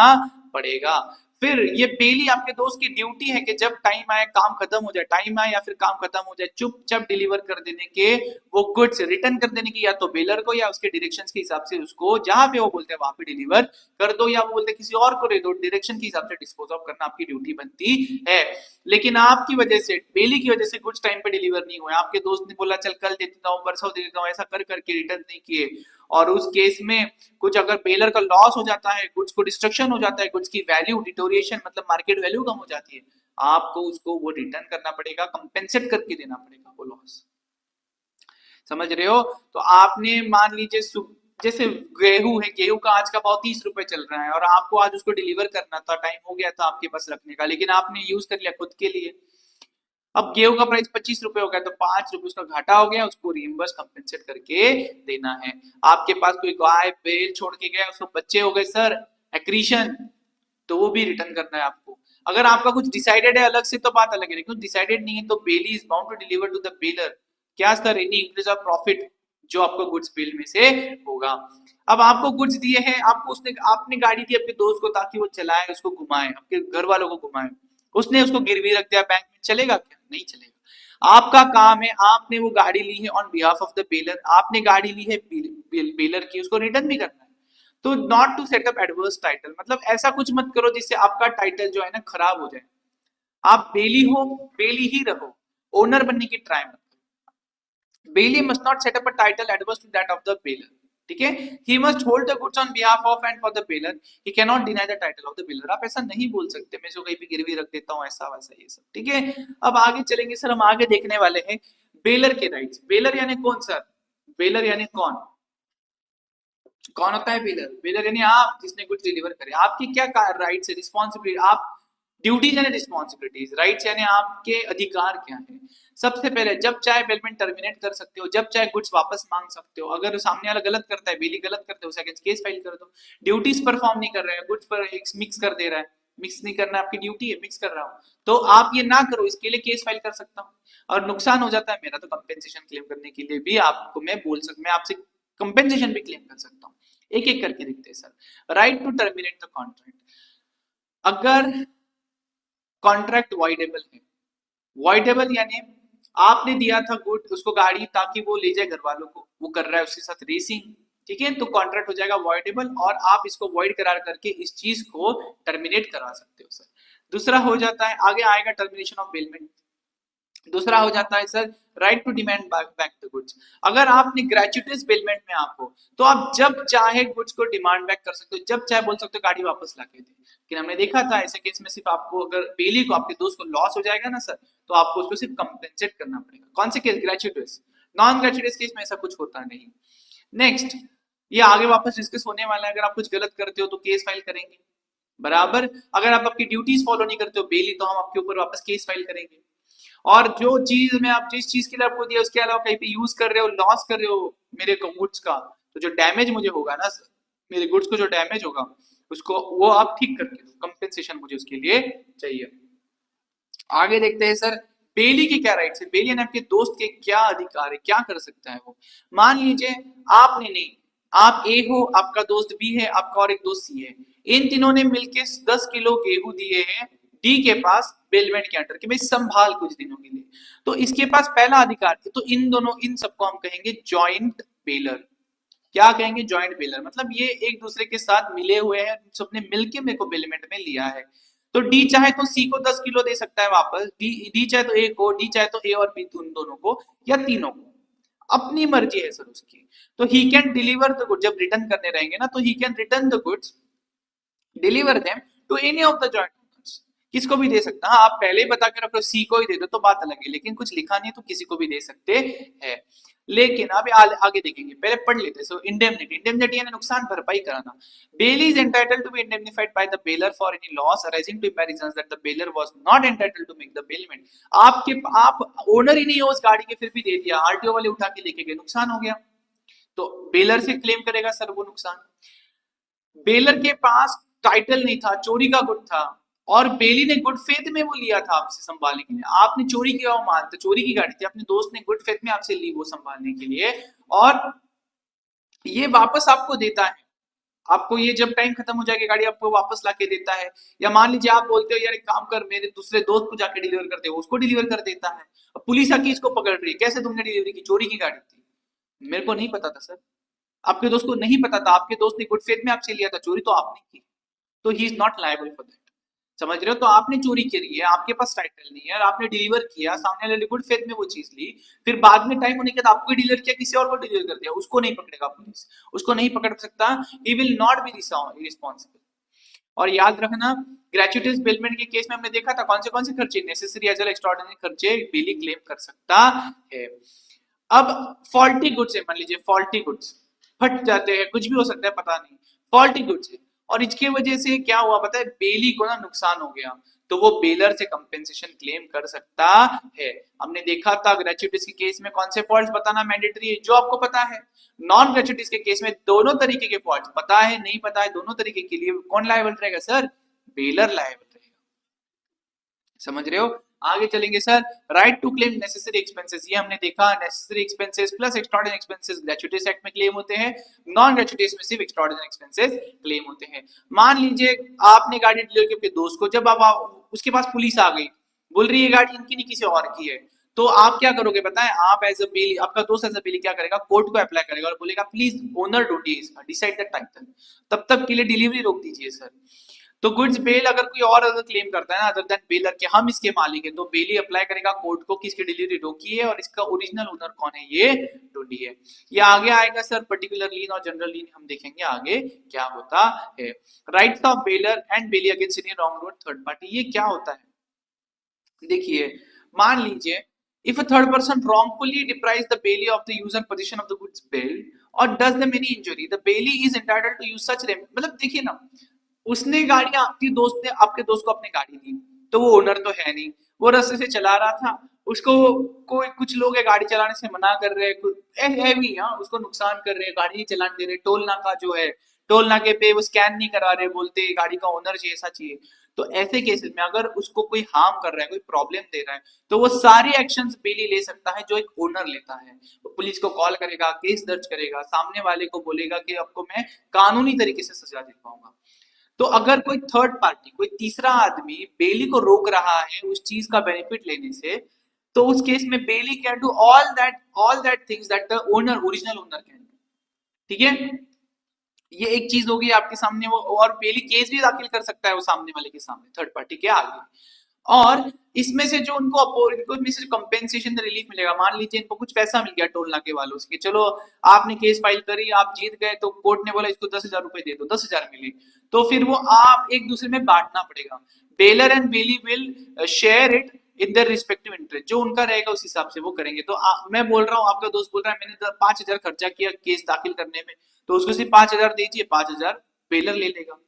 Speaker 2: पड़ेगा। फिर ये बेली आपके दोस्त की ड्यूटी है कि जब टाइम आए, काम खत्म हो जाए, टाइम आए या फिर काम खत्म हो जाए, चुपचाप डिलीवर कर देने के, वो गुड्स रिटर्न कर देने की, या तो बेलर को या उसके डायरेक्शंस के हिसाब से उसको जहां पे वो बोलते हैं वहां पे डिलीवर कर दो, या वो बोलते हैं किसी और को दे दो, डायरेक्शन के हिसाब से डिस्पोज ऑफ करना आपकी ड्यूटी बनती है। लेकिन आपकी वजह से, बेली की वजह से गुड्स टाइम पे डिलीवर नहीं हुए, आपके दोस्त ने बोला चल कल दे देता हूँ, परसों दे देता हूँ, ऐसा कर करके रिटर्न नहीं किए, और उस केस में कुछ अगर बेलर का लॉस हो जाता है, गुड्स को डिस्ट्रक्शन हो जाता है, गुड्स की वैल्यू डिटोरिएशन मतलब मार्केट वैल्यू कम हो जाती है, आपको उसको वो रिटर्न करना पड़ेगा, कंपेंसेट करके देना पड़ेगा वो लॉस। समझ रहे हो? तो आपने मान लीजिए जैसे गेहूं है, गेहूं का आज का भाव 30 रुपए चल रहा है, और आपको आज उसको डिलीवर करना था, टाइम हो गया था आपके पास रखने का, लेकिन आपने यूज कर लिया खुद के लिए। अब गेहूं का प्राइस 25 रुपए हो गया, तो 5 रुपए उसका घाटा हो गया, उसको रिइंबर्स कंपेंसेट करके देना है। आपके पास कोई गाय बैल छोड़ के गया, उसको बच्चे हो गए सर, एक्रीशन, तो वो भी रिटर्न करना है आपको। अगर आपका कुछ डिसाइडेड है अलग से तो बात अलग है, लेकिन डिसाइडेड नहीं है तो bailee is bound to deliver to the bailor, क्या sir, any increase of profit जो आपको गुड्स बिल में से होगा। अब आपको गुड्स दिए हैं, आपको आपने गाड़ी दी अपने दोस्त को ताकि वो चलाए, उसको घुमाए, आपके घर वालों को घुमाए, उसने उसको गिरवी रख दिया बैंक में, चलेगा क्या? नहीं चलेगा। आपका काम है, आपने वो गाड़ी ली है on behalf of the baler, आपने गाड़ी ली है बेलर की, उसको रिटर्न भी करना है। तो not to set up adverse title, मतलब ऐसा कुछ मत करो जिससे आपका टाइटल जो है ना खराब हो जाए। आप बेली हो, बेली ही रहो, ओनर बनने की ट्राई मत करो। Bailee must not set up a title adverse to that of the bailor, ठीक है। He must hold the goods on behalf of and for the bailor, he can not deny the title of the bailor. आप ऐसा नहीं बोल सकते मैं इसको कहीं भी गिरवी रख देता हूँ ऐसा वैसा ये सब, ठीक है। अब आगे चलेंगे सर, हम आगे देखने वाले हैं बेलर के राइट्स। बेलर यानी कौन सर? बेलर यानी कौन? कौन होता है बेलर? बेलर यानी आप जिसने गुड्स डिलीवर करे। आपकी क्या राइट्स है, रिस्पॉन्सिबिलिटी, आप ड्यूटीज यानी रिस्पॉन्सिबिलिटीज, राइट्स यानी आपके अधिकार क्या है। सबसे पहले जब चाहे बेलमेंट टर्मिनेट कर सकते हो, जब चाहे गुड्स वापस मांग सकते हो। अगर सामने वाला गलत करता है, बेली गलत करते हो, उसे अगेंस्ट केस फाइल कर दो। ड्यूटीज परफॉर्म नहीं कर रहे हैं, गुड्स पर मिक्स कर दे रहा है, मिक्स नहीं करना आपकी ड्यूटी है, मिक्स कर रहा हूँ तो आप ये ना करो, इसके लिए केस फाइल कर सकता हूँ। और नुकसान हो जाता है मेरा तो कंपेंसेशन क्लेम करने के लिए भी आपको मैं आपसे कंपेंसेशन भी क्लेम कर सकता हूँ। एक एक करके देखते हैं sir. Right to terminate the contract, अगर कॉन्ट्रैक्ट वॉइडेबल है, वॉइडेबल यानी आपने दिया था गुड उसको गाड़ी ताकि वो ले जाए घर वालों को, वो कर रहा है उसके साथ रेसिंग, ठीक है, तो कॉन्ट्रैक्ट हो जाएगा वॉइडेबल और आप इसको वॉइड करार करके इस चीज को टर्मिनेट करा सकते हो सर। दूसरा हो जाता है, आगे आएगा टर्मिनेशन ऑफ बेलमेंट। दूसरा हो जाता है sir right to demand back the goods. अगर आपने ग्रेचुइटीज बेलमेंट में आप हो तो आप जब चाहे गुड्स को डिमांड बैक कर सकते हो, जब चाहे बोल सकते हो गाड़ी वापस ला के दे। लेकिन हमने देखा था ऐसे केस में सिर्फ आपको अगर बेली को आपके दोस्त को लॉस हो जाएगा ना सर, तो आपको उसको सिर्फ कंपेंसेट करना पड़ेगा। कौन से केस? ग्रेचुइटीज। नॉन ग्रेचुइटीज केस में ऐसा कुछ होता नहीं। नेक्स्ट, ये आगे वापस डिस्कस होने वाला है। अगर आप कुछ गलत करते हो तो केस फाइल करेंगे बराबर। अगर आप आपकी ड्यूटीज फॉलो नहीं करते हो बेली, तो हम आपके ऊपर वापस केस फाइल करेंगे। और जो चीज में आप जिस चीज के लिए आपको दिया उसके अलावा कहीं पे यूज कर रहे हो, लॉस कर रहे हो मेरे गुड्स का, तो जो डैमेज मुझे होगा ना सर, मेरे गुड्स को जो डैमेज होगा उसको वो आप ठीक करके दो, कंपेंसेशन मुझे उसके लिए चाहिए। आगे देखते हैं सर बेली के क्या राइट्स है। बेली ने आपके दोस्त के क्या अधिकार है, क्या कर सकता है वो। मान लीजिए आपने नहीं, आप ए हो, आपका दोस्त बी है, आपका और एक दोस्त सी है, इन तीनों ने मिलके 10 किलो गेहूं दिए हैं डी के पास बेलमेंट के अंडर कि भाई संभाल कुछ दिनों के लिए। तो इसके पास पहला अधिकार है, तो इन दोनों इन सबको हम कहेंगे जॉइंट बेलर। क्या कहेंगे? Joint baler. मतलब ये एक दूसरे के साथ मिले हुए हैं, सबने मिलके मेरे को बेलमेंट में लिया है। तो डी चाहे तो सी को 10 किलो दे सकता है वापस, डी चाहे तो ए को, डी चाहे तो ए और बी उन दोनों को या तीनों को, अपनी मर्जी है सर उसकी। तो he can deliver the goods, जब रिटर्न करने रहेंगे ना तो he can return the goods, deliver them to any of the joint owners. किसको भी दे सकता है। हाँ, आप पहले ही बता के रखो सी को ही दे दो तो बात अलग है, लेकिन कुछ लिखा नहीं तो किसी को भी दे सकते हैं। लेकिन अभी आगे देखेंगे, पहले पढ़ लेते हैं। सो इंडेमनिटी, इंडेमनिटी यानी नुकसान भरपाई कराना। Bailee is entitled to be indemnified by the bailor for any loss arising to by reasons that the bailor was not entitled to make the bailment. आप ओनर ही नहीं हो उस गाड़ी के, फिर भी दे दिया, आरटीओ वाले उठा के लेके गए, नुकसान हो गया, तो बेलर से क्लेम करेगा सर वो नुकसान। बेलर के पास टाइटल नहीं था, चोरी का गुड था, और बेली ने गुड फेथ में वो लिया था आपसे संभालने के लिए। आपने चोरी किया वो माल, तो चोरी की गाड़ी थी, अपने दोस्त ने गुड फेथ में आपसे ली वो संभालने के लिए, और ये वापस आपको देता है। आपको ये जब टाइम खत्म हो जाएगी गाड़ी आपको वापस लाके देता है। या मान लीजिए आप बोलते हो यार एक काम कर, मेरे दूसरे दोस्त को जाके डिलीवर कर दे, उसको डिलीवर कर देता है। अब पुलिस आके इसको पकड़ रही है, कैसे तुमने डिलीवरी की? चोरी की गाड़ी थी, मेरे को नहीं पता था सर, आपके दोस्त को नहीं पता था, आपके दोस्त ने गुड फेथ में आपसे लिया था, चोरी तो आपने की, तो he is not liable for that. समझ रहे हो? तो आपने चोरी करी है, आपके पास टाइटल नहीं है, और आपने डिलीवर किया, सामने वाले गुड फेथ में वो चीज ली, फिर बाद में टाइम होने के बाद आपको डिलीवर किया, किसी और को डिलीवर कर दिया, उसको नहीं पकड़ेगा पुलिस, उसको नहीं पकड़ सकता, he will not be responsible. और याद रखना ग्रेचुइटीज बेलमेंट के केस में हमने देखा था कौन से खर्चे, नेसेसरी एज वेल एक्स्ट्राऑर्डिनरी खर्चे बेली क्लेम कर सकता है। अब फॉल्टी गुड्स है, मान लीजिए फॉल्टी गुड्स फट जाते हैं, कुछ भी हो सकता है पता नहीं, फॉल्टी गुड्स है, और इसके वजह से क्या हुआ पता है, बेली को ना नुकसान हो गया, तो वो बेलर से कंपेंसेशन क्लेम कर सकता है। हमने देखा था ग्रेचुइटीज के केस में कौन से फॉल्ट्स बताना मैंडेटरी है, जो आपको पता है। नॉन ग्रेचुइटीज के केस में दोनों तरीके के फॉल्ट्स पता है नहीं पता है, दोनों तरीके के लिए कौन लायबल रहेगा सर? बेलर लायबल रहेगा। समझ रहे हो? आगे चलेंगे sir, right to claim necessary expenses. ये हमने देखा necessary expenses plus extraordinary expenses gratuitous act में क्लेम होते हैं, नॉन ग्रेचुइटीज में सिर्फ एक्स्ट्राऑर्डिनरी एक्सपेंसेस क्लेम होते हैं। मान लीजिए आपने गाड़ी डिलीवर की अपने दोस्त को, जब आप उसके पास पुलिस आ गई, बोल रही है गाड़ी इनकी नहीं किसी और की है, तो आप क्या करोगे बताएं? आप एज अ बेली, आपका दोस्त एज अ बेली क्या करेगा? कोर्ट को अप्लाई करेगा और बोलेगा please owner don't decide the title, तब तक के लिए डिलीवरी रोक दीजिए सर। तो गुड्स बेल अगर कोई और अगर क्लेम करता है ना अदर देन बेलर कि हम इसके मालिक हैं, तो बेली अप्लाई करेगा कोर्ट को कि इसकी डिलीवरी रोकी है और इसका ओरिजिनल ओनर कौन है ये ढूंढी है। ये आगे आएगा सर, पर्टिकुलर लीन और जनरल लीन हम देखेंगे आगे क्या होता है। Rights of bailor and bailee against any wrongdoer third party, ये क्या होता है? देखिए, मान लीजिए if a third person wrongfully deprives the bailee of the user possession of the goods bailed or does them any injury, the bailee is entitled to use such remedy। मतलब देखिए ना, उसने गाड़ी आपकी दोस्त ने आपके दोस्त को अपनी गाड़ी दी, तो वो ओनर तो है नहीं, वो रास्ते से चला रहा था, उसको कोई कुछ लोग है गाड़ी चलाने से मना कर रहे हैं, हैवी हाँ उसको नुकसान कर रहे हैं, गाड़ी नहीं चलाने दे रहे, टोल नाका जो है टोल नाके पे वो स्कैन नहीं करा रहे, बोलते गाड़ी का ओनर चाहिए ऐसा चाहिए। तो ऐसे केसेस में अगर उसको कोई हार्म कर रहा है, कोई प्रॉब्लम दे रहा है, तो वो सारी एक्शंस बेली ले सकता है जो एक ओनर लेता है। वो पुलिस को कॉल करेगा, केस दर्ज करेगा, सामने वाले को बोलेगा कि आपको मैं कानूनी तरीके से सजा दिलवाऊंगा। तो अगर कोई थर्ड पार्टी, कोई तीसरा आदमी बेली को रोक रहा है उस चीज का बेनिफिट लेने से, तो उस केस में bailee can do all that things that the owner original owner can do. ठीक है, ये एक चीज होगी आपके सामने वो, और बेली केस भी दाखिल कर सकता है वो सामने वाले के सामने थर्ड पार्टी के आगे। और इसमें से जो इनको में से कंपेंसेशन रिलीफ मिलेगा, मान लीजिए इनको कुछ पैसा मिल गया टोल नाके वालों से, चलो आपने केस फाइल करी, आप जीत गए, तो कोर्ट ने बोला इसको 10,000 रुपए दे दो, 10,000 मिले, तो फिर वो आप एक दूसरे में बांटना पड़ेगा। Bailor and bailee will share it in their respective interest, जो उनका रहेगा उस हिसाब से वो करेंगे। तो मैं बोल रहा हूँ, आपका दोस्त बोल रहा है मैंने 5,000 खर्चा किया केस दाखिल करने में, तो उसको सिर्फ 5,000 दीजिए, 5,000 बेलर ले लेगा।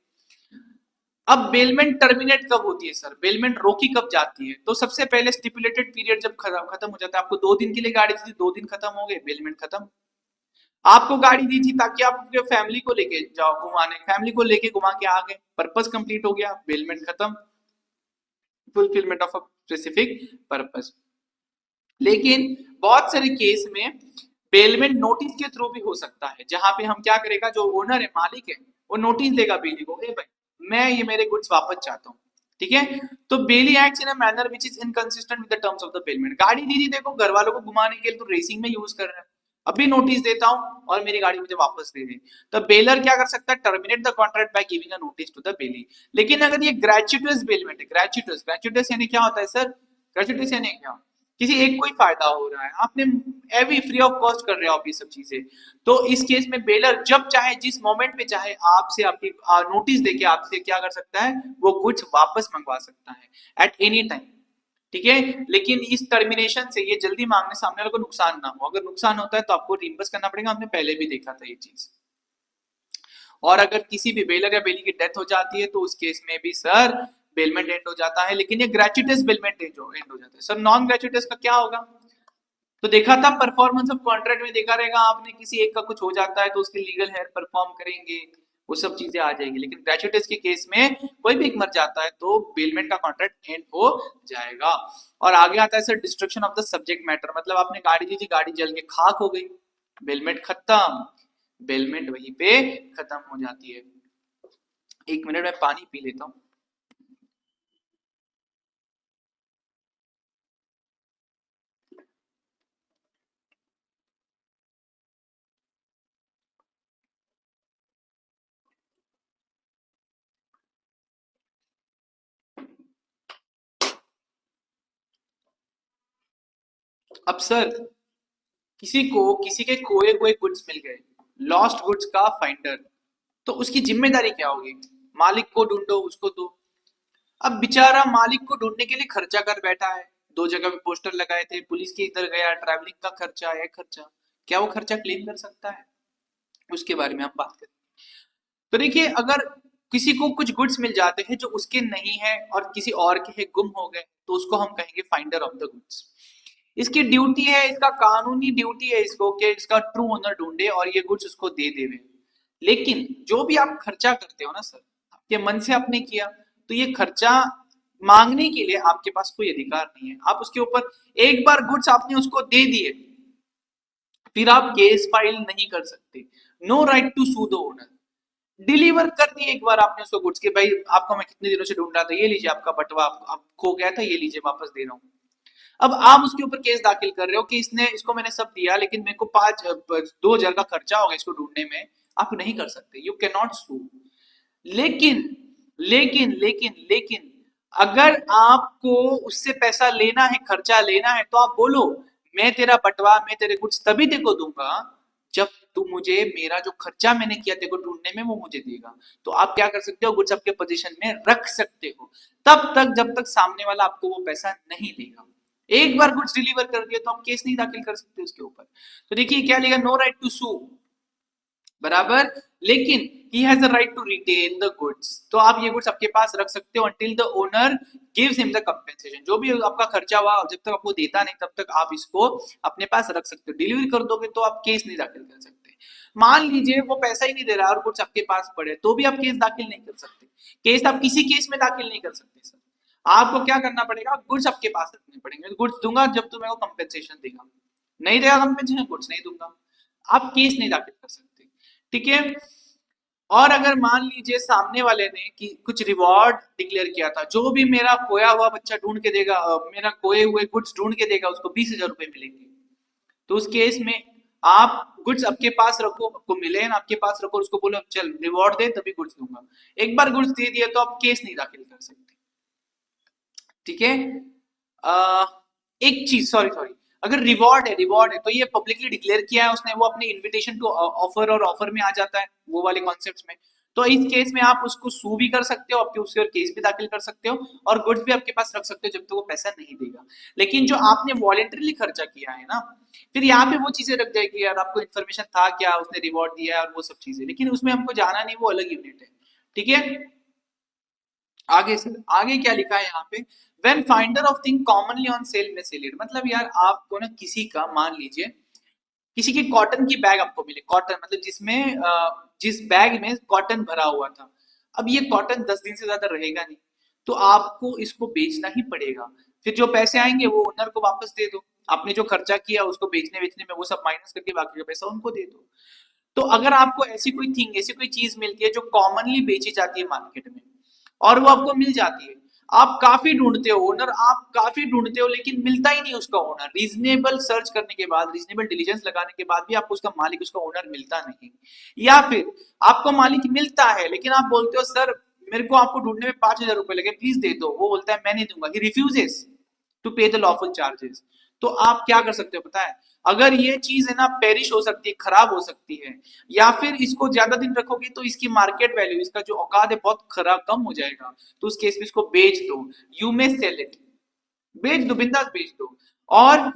Speaker 2: अब बेलमेंट टर्मिनेट कब होती है सर, बेलमेंट रोकी कब जाती है? तो सबसे पहले स्टिपुलेटेड पीरियड जब खत्म हो जाता है, आपको 2 दिन के लिए गाड़ी दी थी, 2 दिन खत्म हो गए, बेलमेंट खत्म। आपको गाड़ी दी थी ताकि आप अपने फैमिली को लेके जाओ घुमाने, फैमिली को लेके घुमा के आ गए, पर्पस कंप्लीट हो गया, बेलमेंट खत्म, fulfilment of a specific purpose. लेकिन बहुत सारे केस में बेलमेंट नोटिस के थ्रू भी हो सकता है, जहां पे हम क्या करेगा, जो ओनर है मालिक है वो नोटिस देगा बेली को, ए भाई मैं ये मेरे गुड्स वापस चाहता हूँ। ठीक है, तो bailee acts in a manner which is inconsistent with the terms of the bailment. गाड़ी दी थी देखो घर वालों को घुमाने के लिए, तो रेसिंग में यूज कर रहा है, अभी नोटिस देता हूँ और मेरी गाड़ी मुझे वापस दे दे। तो बेलर क्या कर सकता है, terminate the contract by giving a notice to the bailee. लेकिन अगर ये ग्रेचुइटस बेलमेंट है, ग्रेचुइटस यानी क्या होता है सर, ग्रेचुइटस यानी क्या, किसी एक को ही फायदा हो रहा है, आपने एवरी फ्री ऑफ कॉस्ट कर रहे हो आप ये सब चीजें, तो इस केस में बेलर जब चाहे जिस मोमेंट पे चाहे आपसे आपकी नोटिस देके आपसे क्या कर सकता है, वो कुछ वापस मंगवा सकता है एट एनी टाइम। ठीक है, लेकिन इस टर्मिनेशन से ये जल्दी मांगने सामने वाले को नुकसान ना हो, अगर नुकसान होता है तो आपको रिइंबर्स करना पड़ेगा, हमने पहले भी देखा था ये चीज। और अगर किसी भी बेलर या बेली की डेथ हो जाती है तो उस केस में भी सर बेलमेंट एंड हो जाता है, लेकिन ये ग्रेचुइटस बेलमेंट एंड हो जाता है। सर नॉन ग्रेचुइटस का क्या होगा, तो देखा था परफॉर्मेंस ऑफ कॉन्ट्रैक्ट में, देखा रहेगा आपने, किसी एक का कुछ हो जाता है तो उसके लीगल हेयर परफॉर्म करेंगे, वो सब चीजें आ जाएंगी। लेकिन ग्रेचुइटस के केस में कोई भी एक मर जाता है तो बेलमेंट का कॉन्ट्रैक्ट एंड हो जाएगा। और आगे आता है sir destruction of the subject matter, मतलब आपने गाड़ी दी थी, गाड़ी जल के खाक हो गई, बेलमेंट खत्म, बेलमेंट वहीं पे खत्म हो जाती है। 1 मिनट में पानी पी लेता हूँ। अब सर किसी के खोए हुए गुड्स मिल गए, लॉस्ट गुड्स का फाइंडर, तो उसकी जिम्मेदारी क्या होगी, मालिक को ढूंढो उसको दो। अब बेचारा मालिक को ढूंढने के लिए खर्चा कर बैठा है, 2 जगह पे पोस्टर लगाए थे, पुलिस के इधर गया, ट्रैवलिंग का खर्चा है, खर्चा, क्या वो खर्चा क्लेम कर सकता है, उसके बारे में हम बात करें। तो देखिए, अगर किसी को कुछ गुड्स मिल जाते हैं जो उसके नहीं है और किसी और के है, गुम हो गए, तो उसको हम कहेंगे फाइंडर ऑफ द गुड्स। इसकी ड्यूटी है, इसका कानूनी ड्यूटी है इसको कि इसका ट्रू ओनर ढूंढे और ये गुड्स उसको दे देवे। लेकिन जो भी आप खर्चा करते हो ना सर, आपके मन से आपने किया, तो ये खर्चा मांगने के लिए आपके पास कोई अधिकार नहीं है। आप उसके ऊपर एक बार गुड्स आपने उसको दे दिए, फिर आप केस फाइल नहीं कर सकते, no right to sue the owner. Deliver कर दिए एक बार आपने उसको गुड्स के, भाई आपको मैं कितने दिनों से ढूंढ रहा था, ये लीजिए आपका बटवा, आप खो गया था, ये लीजिए वापस दे रहा हूँ। अब आप उसके ऊपर केस दाखिल कर रहे हो कि इसको मैंने सब दिया, लेकिन मेरे को 2,000 का खर्चा होगा इसको ढूंढने में, आप नहीं कर सकते, यू कैन नॉट सू। लेकिन लेकिन लेकिन लेकिन अगर आपको उससे पैसा लेना है, खर्चा लेना है, तो आप बोलो मैं तेरा बंटवा, मैं तेरे गुड्स तभी तेरे को दूंगा जब तू मुझे मेरा जो खर्चा मैंने किया तेरे को ढूंढने में वो मुझे देगा। तो आप क्या कर सकते हो, गुड्स आपके पोजीशन में रख सकते हो तब तक जब तक सामने वाला आपको वो पैसा नहीं देगा। एक बार गुड्स डिलीवर कर दिया तो आप केस नहीं दाखिल कर सकते उसके ऊपर। तो देखिए क्या लिखा, नो राइट टू सू बराबर, लेकिन he has the right to retain the goods. तो आप ये गुड्स आपके पास रख सकते हो until the owner gives him the compensation. जो भी आपका खर्चा हुआ जब तक आपको देता नहीं तब तक आप इसको अपने पास रख सकते हो। डिलीवरी कर दोगे तो आप केस नहीं दाखिल कर सकते। मान लीजिए वो पैसा ही नहीं दे रहा और गुड्स आपके पास पड़े तो भी आप केस दाखिल नहीं कर सकते। केस आप किसी केस में दाखिल नहीं कर सकते सर। आपको क्या करना पड़ेगा, गुड्स आपके पास रखने पड़ेंगे। गुड्स दूंगा जब तुम मेरे को कंपेंसेशन देगा, नहीं देगा कंपेंसेशन गुड्स नहीं दूंगा। आप केस नहीं दाखिल कर सकते, ठीक है। और अगर मान लीजिए सामने वाले ने कि कुछ रिवॉर्ड डिक्लेयर किया था, जो भी मेरा खोया हुआ बच्चा ढूंढ के देगा, मेरा खोए हुए गुड्स ढूंढ के देगा उसको 20,000 रुपए मिलेंगे। तो उस केस में आप गुड्स आपके पास रखो, आपको मिले ना आपके पास रखो, उसको बोलो चल रिवॉर्ड दे तभी गुड्स दूंगा। एक बार गुड्स दे दिया तो आप केस नहीं दाखिल कर सकते, ठीक है। अ, एक चीज, सॉरी सॉरी, अगर रिवॉर्ड है तो ये पब्लिकली डिक्लेयर किया है उसने, वो अपने इनविटेशन टू ऑफर और ऑफर में आ जाता है वो वाले कॉन्सेप्ट्स में। तो इस केस में आप उसको सू भी कर सकते हो, आपके उसके केस भी दाखिल कर सकते हो और गुड्स भी आपके पास रख सकते हो जब तक वो पैसा नहीं देगा। लेकिन जो आपने वॉलेंटरीली खर्चा किया है ना, फिर यहाँ पे वो चीजें रख जाएगी यार, आपको इन्फॉर्मेशन था क्या, उसने रिवॉर्ड दिया है और वो सब चीजें, लेकिन उसमें हमको जाना नहीं, वो अलग यूनिट है, ठीक है। आगे सर, आगे क्या लिखा है यहाँ पे, when finder of thing commonly on sale में सेल इट। मतलब यार आपको ना किसी का, मान लीजिए किसी की कॉटन की बैग आपको मिले, कॉटन मतलब जिसमें जिस बैग में कॉटन भरा हुआ था। अब ये कॉटन 10 दिन से ज्यादा रहेगा नहीं, तो आपको इसको बेचना ही पड़ेगा। फिर जो पैसे आएंगे वो ओनर को वापस दे दो, आपने जो खर्चा किया उसको बेचने बेचने में वो सब माइनस करके बाकी का पैसा उनको दे दो। तो अगर आपको ऐसी कोई थिंग, ऐसी कोई चीज मिलती है जो कॉमनली बेची जाती है मार्केट में और वो आपको मिल जाती है, आप काफी ढूंढते हो ओनर, आप काफी ढूंढते हो लेकिन मिलता ही नहीं उसका ओनर, रीजनेबल सर्च करने के बाद, रीजनेबल डिलीजेंस लगाने के बाद भी आपको उसका मालिक, उसका ओनर मिलता नहीं। या फिर आपको मालिक मिलता है लेकिन आप बोलते हो सर मेरे को आपको ढूंढने में 5,000 रुपए लगे प्लीज दे दो, वो बोलता है मैं नहीं दूंगा, ही रिफ्यूजेस टू पे द लॉफुल चार्जेस। तो आप क्या कर सकते हो पता है, अगर ये चीज है ना पेरिश हो सकती है, खराब हो सकती है, या फिर इसको ज्यादा दिन रखोगे तो इसकी मार्केट वैल्यू, इसका जो औकात है बहुत खराब कम हो जाएगा, तो उस केस में इसको बेच दो, यू मे सेल इट, बेच दो, बिंदास बेच दो। और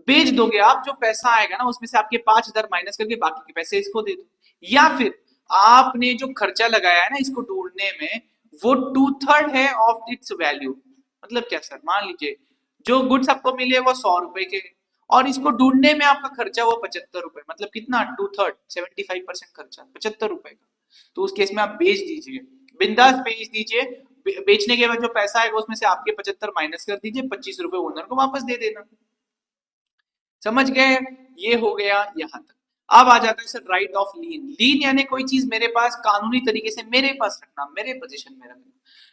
Speaker 2: बेच दोगे आप, जो पैसा आएगा ना उसमें से आपके 5,000 माइनस करके बाकी के पैसे इसको दे दो। या फिर आपने जो खर्चा लगाया है ना इसको ढूंढने में, वो 2/3 है ऑफ इट्स वैल्यू। मतलब क्या सर, मान लीजिए जो गुड्स आपको मिले वो 100 रुपए के और इसको ढूंढने में आपका खर्चा हुआ 75 रुपए, मतलब कितना, 2/3, 75% खर्चा 75 रुपए का। तो उस केस में आप बेच दीजिए, बिंदास बेच दीजिए। बेचने के बाद जो पैसा आएगा उसमें से आपके 75 माइनस कर दीजिए, 25 रुपए ओनर को वापस दे देना। समझ गए, ये हो गया यहां तक। अब आ जाता है सर राइट ऑफ लीन। लीन यानी कोई चीज मेरे पास कानूनी तरीके से मेरे पास रखना, मेरे पोजीशन में रखना।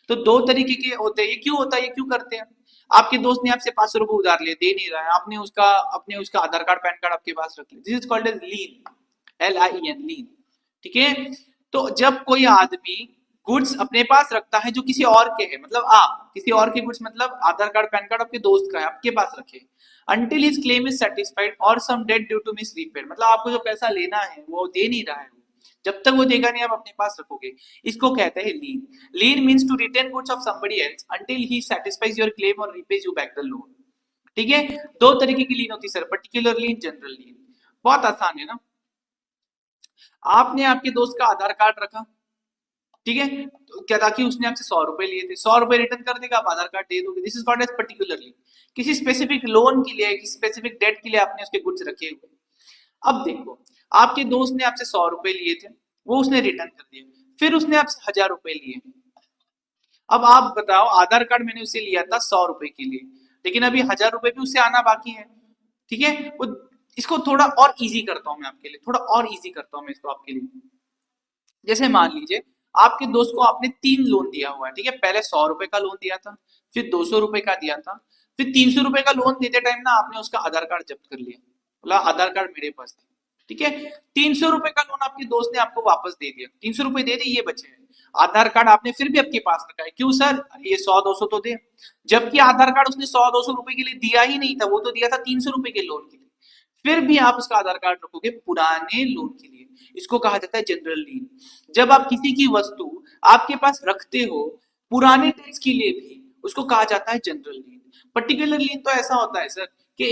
Speaker 2: तो दो तरीके के होते हैं, ये क्यों होता है, ये क्यों करते हैं। आपके दोस्त ने आपसे 500 रुपए उधार लिए, दे नहीं रहा है, आपने उसका आधार कार्ड पैन कार्ड आपके पास रख लिया, this is called as lien, LIEN, lien, ठीक है। तो जब कोई आदमी गुड्स अपने पास रखता है जो किसी और के है, मतलब आप किसी और के गुड्स, मतलब आधार कार्ड पैन कार्ड आपके दोस्त का है आपके पास रखे, until his claim is satisfied or some debt due to misrepaid, मतलब आपको जो पैसा लेना है वो दे नहीं रहा है, जब तक वो देगा नहीं आप अपने पास रखोगे, इसको कहते हैं lien. Lien means to retain goods of somebody else until he satisfies your claim or repays you back the loan, ठीक है। दो तरीके की लीन होती है सर, पर्टिकुलर लीन, जनरल लीन। बहुत आसान है ना। आपने आपके दोस्त का आधार कार्ड रखा, ठीक है, तो क्या था कि उसने आपसे 100 रुपए लिए थे, 100 रुपए रिटर्न कर देगा, आप आधार कार्ड दे दोगे, this is called as particularly. किसी स्पेसिफिक लोन के लिए, किसी स्पेसिफिक डेट के लिए आपने उसके गुड्स रखे हुए। अब देखो, आपके दोस्त ने आपसे 100 रुपए लिए थे, वो उसने रिटर्न कर दिए, फिर उसने आपसे 1,000 रुपए लिए। अब आप बताओ, आधार कार्ड मैंने उससे लिया था 100 रुपए के लिए, लेकिन अभी 1,000 रुपए भी उससे आना बाकी है, ठीक है। वो इसको थोड़ा और इजी करता हूं मैं आपके लिए, थोड़ा और इजी करता हूं मैं इसको आपके लिए। जैसे मान लीजिए आपके दोस्त को आपने 3 लोन दिया हुआ है, ठीक है, पहले 100 रुपए का लोन दिया था, फिर 200 रुपए का दिया था, फिर 300 रुपए का लोन देते टाइम ना आपने उसका आधार कार्ड जब्त कर लिया, बोला आधार कार्ड मेरे पास था, ठीक है। 300 रुपए का लोन आपके दोस्त ने आपको वापस दे दिया, 300 रुपए दे दिए, ये बचे हैं। आधार कार्ड आपने फिर भी आपके पास रखा है, क्यों सर? अरे ये 100-200 तो दे, जबकि आधार कार्ड उसने 100-200 रुपए के लिए दिया ही नहीं था, वो तो दिया था 300 रुपए के लोन के लिए, फिर भी आप उसका आधार कार्ड रखोगे पुराने लोन के लिए। इसको कहा जाता है जनरल लीन। जब आप किसी की वस्तु आपके पास रखते हो पुराने टैक्स के लिए भी, उसको कहा जाता है जनरल लीन। पर्टिकुलर लीन तो ऐसा होता है सर कि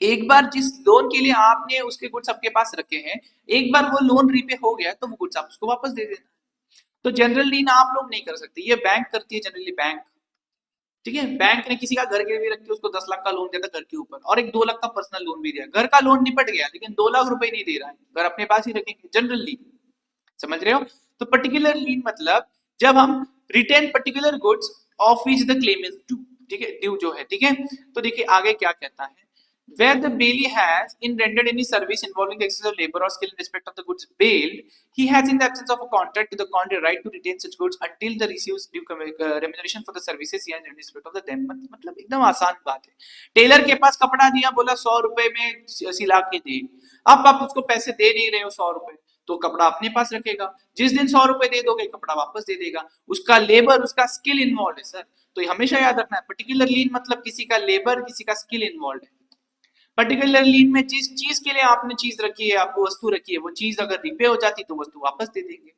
Speaker 2: एक बार जिस लोन के लिए आपने उसके गुड्स आपके पास रखे हैं, एक बार वो लोन रीपे हो गया तो वो गुड्स आप उसको वापस दे देना। तो जनरल लीन आप लोग नहीं कर सकते, ये बैंक करती है जनरली, बैंक। ठीक है, बैंक ने किसी का घर गिरवी रख के उसको 10 लाख का लोन दिया था घर के ऊपर, और एक 2 लाख का पर्सनल लोन भी दिया, घर का लोन निपट गया लेकिन 2 लाख रुपए नहीं दे रहा है, घर अपने पास ही रखेंगे, जनरल लीन। समझ रहे हो? तो पर्टिकुलर लीन मतलब जब हम retain particular goods of which the claim is due, ठीक है, ड्यू जो है, ठीक है। तो देखिए आगे क्या कहता है, where the bailee has in rendered any service involving the excess of labor or skill in respect of the goods bailed, he has in the absence of a contract to the contrary right to retain such goods until the receives due remuneration for the services he has in respect of the them। मतलब एकदम आसान बात है, Taylor के पास कपड़ा दिया, बोला 100 रुपए में सिला के दे, अब आप उसको पैसे दे नहीं रहे हो 100 रुपए, तो कपड़ा अपने पास रखेगा, जिस दिन 100 रुपए दे दोगे कपड़ा वापस दे देगा, उसका लेबर उसका स्किल इन्वॉल्व है सर। तो हमेशा याद रखना है, पर्टिकुलर लीन मतलब किसी का लेबर किसी का स्किल इन्वॉल्व है। पर्टिकुलर लीन में जिस चीज के लिए आपने चीज रखी है, आपको वस्तु रखी है, वो चीज अगर रिपे हो जाती तो वस्तु वापस दे देंगे।